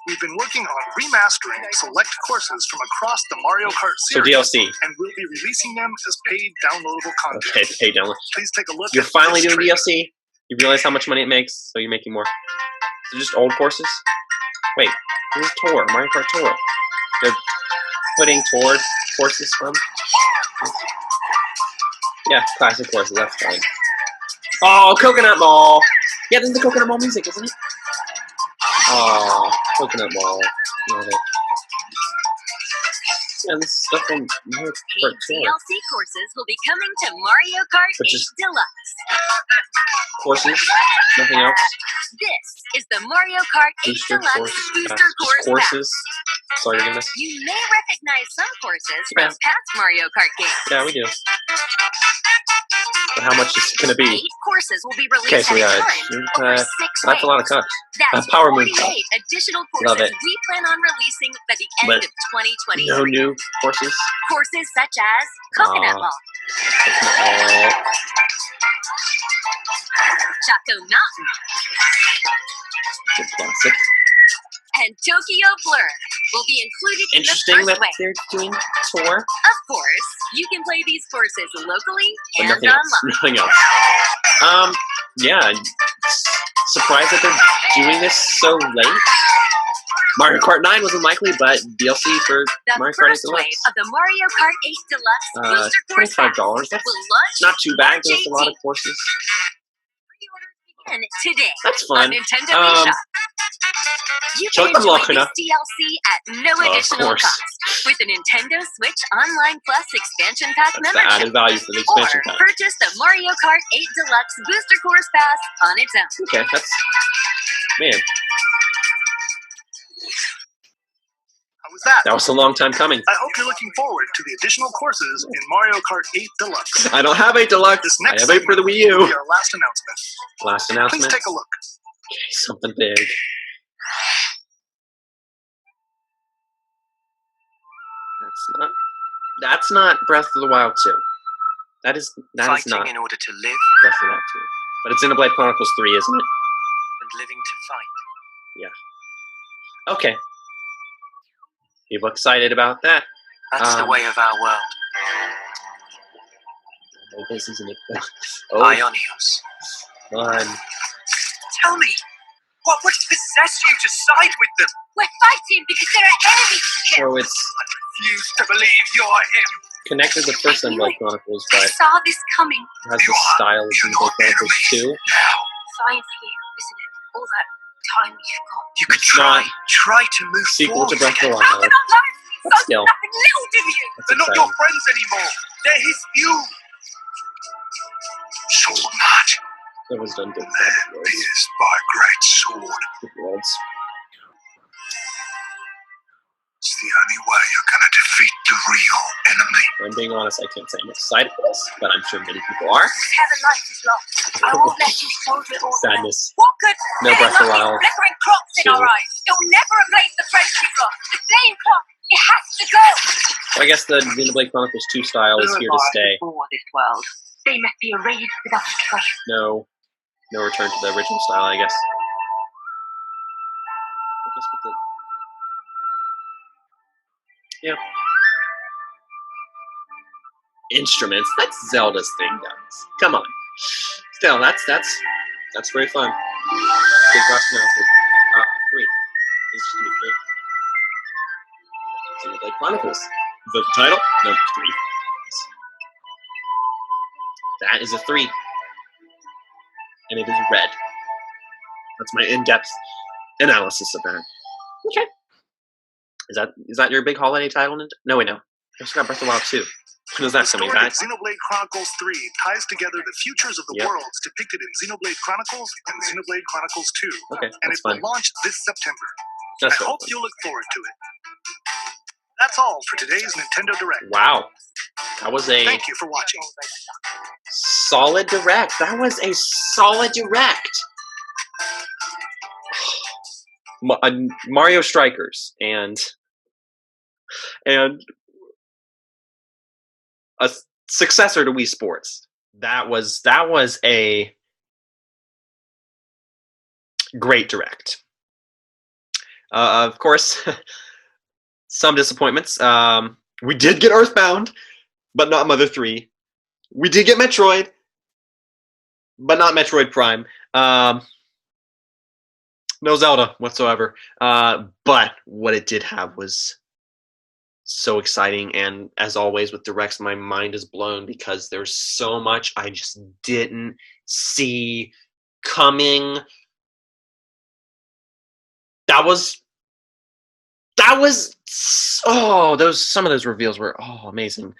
Speaker 5: we've been working on remastering select courses from across the Mario Kart
Speaker 1: So
Speaker 5: series,
Speaker 1: DLC.
Speaker 5: and we'll be releasing them as paid downloadable content.
Speaker 1: Okay, pay download.
Speaker 5: Please take a look
Speaker 1: You're
Speaker 5: at
Speaker 1: finally
Speaker 5: this
Speaker 1: doing
Speaker 5: trailer.
Speaker 1: DLC? You realize how much money it makes, so you're making more. So just old courses? Wait, who's Tour? Mario Kart Tour. They're putting Tour courses from? Yeah, classic courses, that's fine. Oh, Coconut Mall! Yeah, this is the Coconut Mall music, isn't it? Oh, Coconut Mall. Love it. Yeah, this is stuff from Mario Kart
Speaker 2: Paid
Speaker 1: Tour.
Speaker 2: DLC courses will be coming to Mario Kart
Speaker 1: But
Speaker 2: 8
Speaker 1: just-
Speaker 2: Deluxe.
Speaker 1: Courses? Nothing else?
Speaker 2: This is the Mario Kart 8
Speaker 1: Booster
Speaker 2: Deluxe
Speaker 1: course.
Speaker 2: Booster
Speaker 1: Just
Speaker 2: Course Pack.
Speaker 1: courses? Sorry, you're gonna miss.
Speaker 2: You may recognize some courses
Speaker 1: Yeah.
Speaker 2: from past Mario Kart games.
Speaker 1: Yeah, we do. But how much is it gonna be?
Speaker 2: 8 courses will be released
Speaker 1: Okay, so we
Speaker 2: at
Speaker 1: got
Speaker 2: a time over 6
Speaker 1: that's a lot of cuts.
Speaker 2: That's
Speaker 1: Power Move
Speaker 2: 48 additional
Speaker 1: Love
Speaker 2: courses
Speaker 1: it.
Speaker 2: we plan on releasing by the end
Speaker 1: But
Speaker 2: of 2023.
Speaker 1: No new courses.
Speaker 2: Courses such as Coconut
Speaker 1: Aw.
Speaker 2: Mall,
Speaker 1: Oh,
Speaker 2: Choco Mountain,
Speaker 1: good classic.
Speaker 2: and Tokyo Blur will be included in the
Speaker 1: Interesting
Speaker 2: first
Speaker 1: that
Speaker 2: wave.
Speaker 1: they're doing tour,
Speaker 2: Of course, you can play these courses locally
Speaker 1: but
Speaker 2: and
Speaker 1: nothing else.
Speaker 2: online.
Speaker 1: Nothing else. Yeah, I'm surprised that they're doing this so late. Mario Kart 9 was unlikely, but DLC for
Speaker 2: The
Speaker 1: Mario Kart 8
Speaker 2: first wave
Speaker 1: Deluxe.
Speaker 2: of the Mario Kart 8 Deluxe Booster Course Pack
Speaker 1: $25. That's
Speaker 2: will launch
Speaker 1: not too bad.
Speaker 2: March
Speaker 1: There's a lot of
Speaker 2: 18th.
Speaker 1: courses.
Speaker 2: Pre-orders begin today
Speaker 1: That's
Speaker 2: on
Speaker 1: fun.
Speaker 2: Nintendo eShop. You can
Speaker 1: Chocolate
Speaker 2: enjoy
Speaker 1: Locuna.
Speaker 2: this DLC at no
Speaker 1: Of
Speaker 2: additional
Speaker 1: course.
Speaker 2: cost with the Nintendo Switch Online Plus Expansion Pack
Speaker 1: That's the
Speaker 2: membership.
Speaker 1: added value for the
Speaker 2: Or
Speaker 1: expansion pack.
Speaker 2: purchase the Mario Kart 8 Deluxe Booster Course Pass on its own.
Speaker 1: Okay, that's man.
Speaker 5: How was that?
Speaker 1: That was a long time coming.
Speaker 5: I hope you're looking forward to the additional courses in Mario Kart 8 Deluxe.
Speaker 1: I don't have 8 Deluxe.
Speaker 5: This
Speaker 1: I
Speaker 5: next
Speaker 1: have 8 for the Wii U.
Speaker 5: will be our last announcement.
Speaker 1: Last
Speaker 5: Please
Speaker 1: announcement.
Speaker 5: take a look.
Speaker 1: Something big. That's not Breath of the Wild 2. That is
Speaker 4: Fighting
Speaker 1: not
Speaker 4: in order to live
Speaker 1: Breath of the Wild 2. But it's Xenoblade Chronicles 3, isn't it?
Speaker 4: and living to fight.
Speaker 1: Okay. People excited about that.
Speaker 4: That's the way of our world.
Speaker 1: Oh, this isn't it. Oh,
Speaker 4: Ionios.
Speaker 1: fun.
Speaker 4: Tell me, what would possess you to side with them?
Speaker 2: We're fighting because there are enemies to kill.
Speaker 1: So it's
Speaker 4: Refuse to believe you're him.
Speaker 1: connected to first Xenoblade Chronicles,
Speaker 2: I
Speaker 1: but
Speaker 2: saw this coming.
Speaker 1: it has the style of Xenoblade Chronicles 2.
Speaker 2: Science here, isn't it? All that time you've got.
Speaker 4: You could
Speaker 1: It's not
Speaker 4: try to move
Speaker 1: Sequel to
Speaker 4: forward.
Speaker 1: Breath of the
Speaker 2: How
Speaker 1: Wild.
Speaker 2: can I learn
Speaker 1: But
Speaker 2: something
Speaker 1: still,
Speaker 2: nothing little do you?
Speaker 1: that's
Speaker 4: They're not your
Speaker 1: exciting.
Speaker 4: friends anymore. They're his feud. Sword match.
Speaker 1: That was done good. With
Speaker 3: Pierced by great sword.
Speaker 1: worlds.
Speaker 3: It's the only way you're gonna defeat the real enemy.
Speaker 1: If I'm being honest, I can't say I'm excited for this, but I'm sure many people are.
Speaker 2: Heaven life is lost. I won't let you soldier all the way.
Speaker 1: Sadness.
Speaker 2: What good?
Speaker 1: No
Speaker 2: Feeling
Speaker 1: Breath of the
Speaker 2: like
Speaker 1: Wild.
Speaker 2: Flickering clocks in
Speaker 1: 2.
Speaker 2: our eyes. It'll never replace the friends we lost. The flame clock. It has to go.
Speaker 1: So I guess the Xenoblade Chronicles 2 style is here to stay.
Speaker 2: Before this world. They must be erased without a trace.
Speaker 1: No return to the original style, I guess. I guess with the instruments. That's Zelda's thing, guys. Come on. Still, that's very fun. Big last announcement. 3. Is just gonna be 3. Xenoblade Chronicles. The title? No, 3. That is a 3. And it is red. That's my in-depth analysis of that. Okay. Is that your big holiday title? No, wait, no. I just got Breath of the Wild 2. When is that
Speaker 5: The
Speaker 1: coming
Speaker 5: story
Speaker 1: back?
Speaker 5: of Xenoblade Chronicles 3 ties together the futures of the
Speaker 1: Yep.
Speaker 5: worlds depicted in Xenoblade Chronicles and Xenoblade Chronicles 2.
Speaker 1: Okay,
Speaker 5: And
Speaker 1: that's
Speaker 5: it will
Speaker 1: fun.
Speaker 5: launch this September.
Speaker 1: That's
Speaker 5: I
Speaker 1: so
Speaker 5: hope
Speaker 1: fun.
Speaker 5: you'll look forward to it. That's all for today's Nintendo Direct.
Speaker 1: Wow. That was a
Speaker 5: Thank you for watching.
Speaker 1: solid direct. That was a solid direct. Mario Strikers and a successor to Wii Sports. That was a great direct. Of course, some disappointments. We did get Earthbound, but not Mother 3. We did get Metroid, but not Metroid Prime. No Zelda whatsoever. But what it did have was so exciting, and as always with directs, my mind is blown because there's so much I just didn't see coming. Some of those reveals were amazing.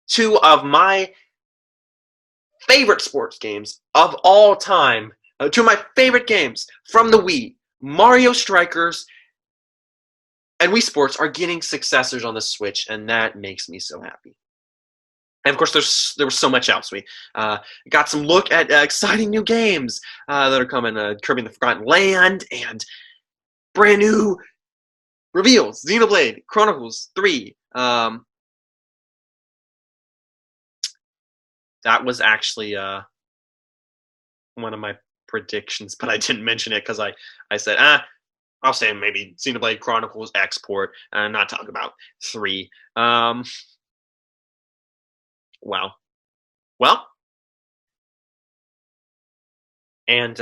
Speaker 1: 2 of my favorite sports games of all time, 2 of my favorite games from the Wii, Mario Strikers and Wii Sports, are getting successors on the Switch, and that makes me so happy. And of course, there was so much else. We got some look at exciting new games that are coming, Kirby and the Forgotten Land, and brand new reveals, Xenoblade Chronicles 3. That was actually one of my predictions, but I didn't mention it because I said, I'll say maybe Xenoblade Chronicles export and not talk about 3. Wow. Well, and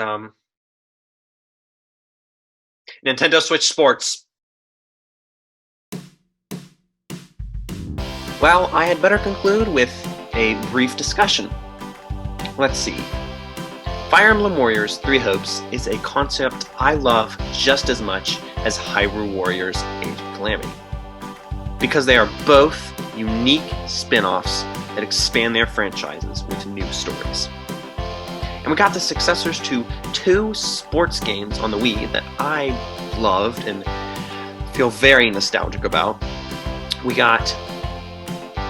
Speaker 1: Nintendo Switch Sports. Well, I had better conclude with a brief discussion. Let's see. Fire Emblem Warriors 3 Hopes is a concept I love just as much as Hyrule Warriors Age of Calamity, because they are both unique spin-offs that expand their franchises with new stories. And we got the successors to 2 sports games on the Wii that I loved and feel very nostalgic about. We got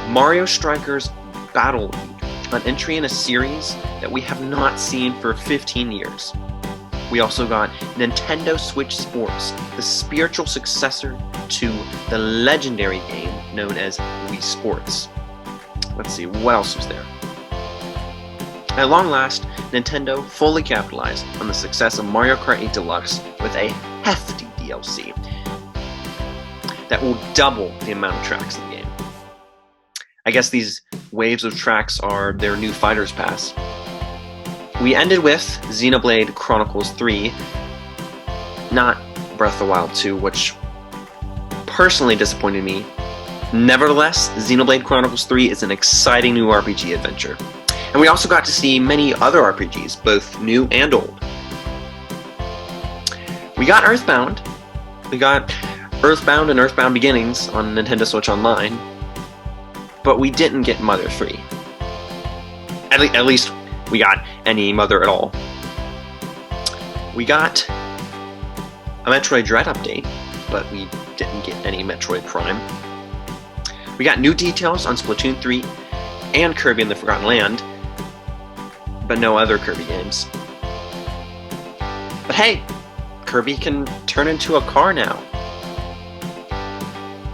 Speaker 1: Mario Strikers Battle League, an entry in a series that we have not seen for 15 years. We also got Nintendo Switch Sports, the spiritual successor to the legendary game known as Wii Sports. Let's see, what else was there? At long last, Nintendo fully capitalized on the success of Mario Kart 8 Deluxe with a hefty DLC that will double the amount of tracks in the game. I guess these waves of tracks are their new Fighter's Pass. We ended with Xenoblade Chronicles 3, not Breath of the Wild 2, which personally disappointed me. Nevertheless, Xenoblade Chronicles 3 is an exciting new RPG adventure. And we also got to see many other RPGs, both new and old. We got Earthbound. We got Earthbound and Earthbound Beginnings on Nintendo Switch Online. But we didn't get Mother 3. At least we got any Mother at all. We got a Metroid Dread update, but we didn't get any Metroid Prime. We got new details on Splatoon 3 and Kirby and the Forgotten Land, but no other Kirby games. But hey, Kirby can turn into a car now.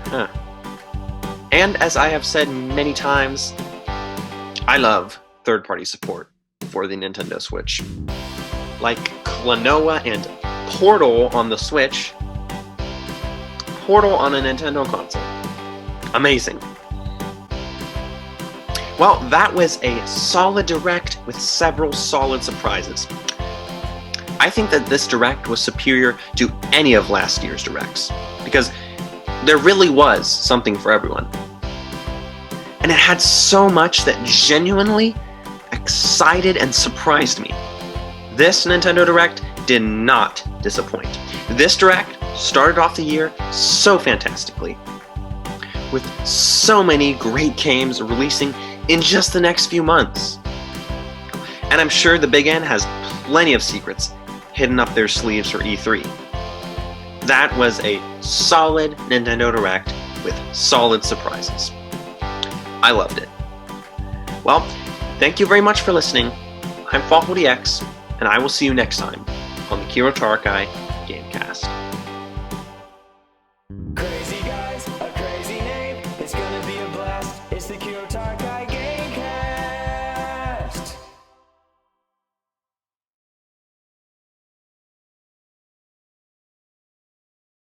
Speaker 1: Huh. And as I have said many times, I love third-party support for the Nintendo Switch. Like Klonoa and Portal on the Switch, Portal on a Nintendo console. Amazing. Well, that was a solid direct with several solid surprises. I think that this direct was superior to any of last year's directs, because there really was something for everyone. And it had so much that genuinely excited and surprised me. This Nintendo Direct did not disappoint. This Direct started off the year so fantastically, with so many great games releasing in just the next few months. And I'm sure the Big N has plenty of secrets hidden up their sleeves for E3. That was a solid Nintendo Direct with solid surprises. I loved it. Well, thank you very much for listening. I'm Fawful DX, and I will see you next time on the Kiro Tarakai GameCast.